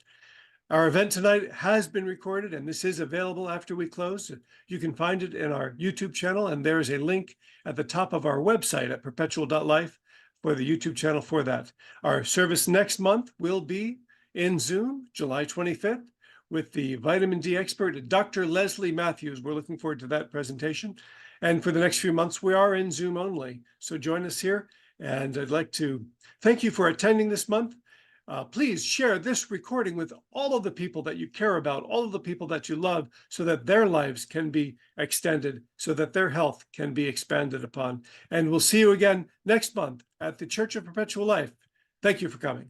Speaker 1: Our event tonight has been recorded, and this is available after we close. You can find it in our YouTube channel, and there is a link at the top of our website at perpetual.life for the YouTube channel for that. Our service next month will be in Zoom, July 25th, with the vitamin D expert, Dr. Leslie Matthews. We're looking forward to that presentation. And for the next few months, we are in Zoom only. So join us here. And I'd like to thank you for attending this month. Please share this recording with all of the people that you care about, all of the people that you love, so that their lives can be extended, so that their health can be expanded upon. And we'll see you again next month at the Church of Perpetual Life. Thank you for coming.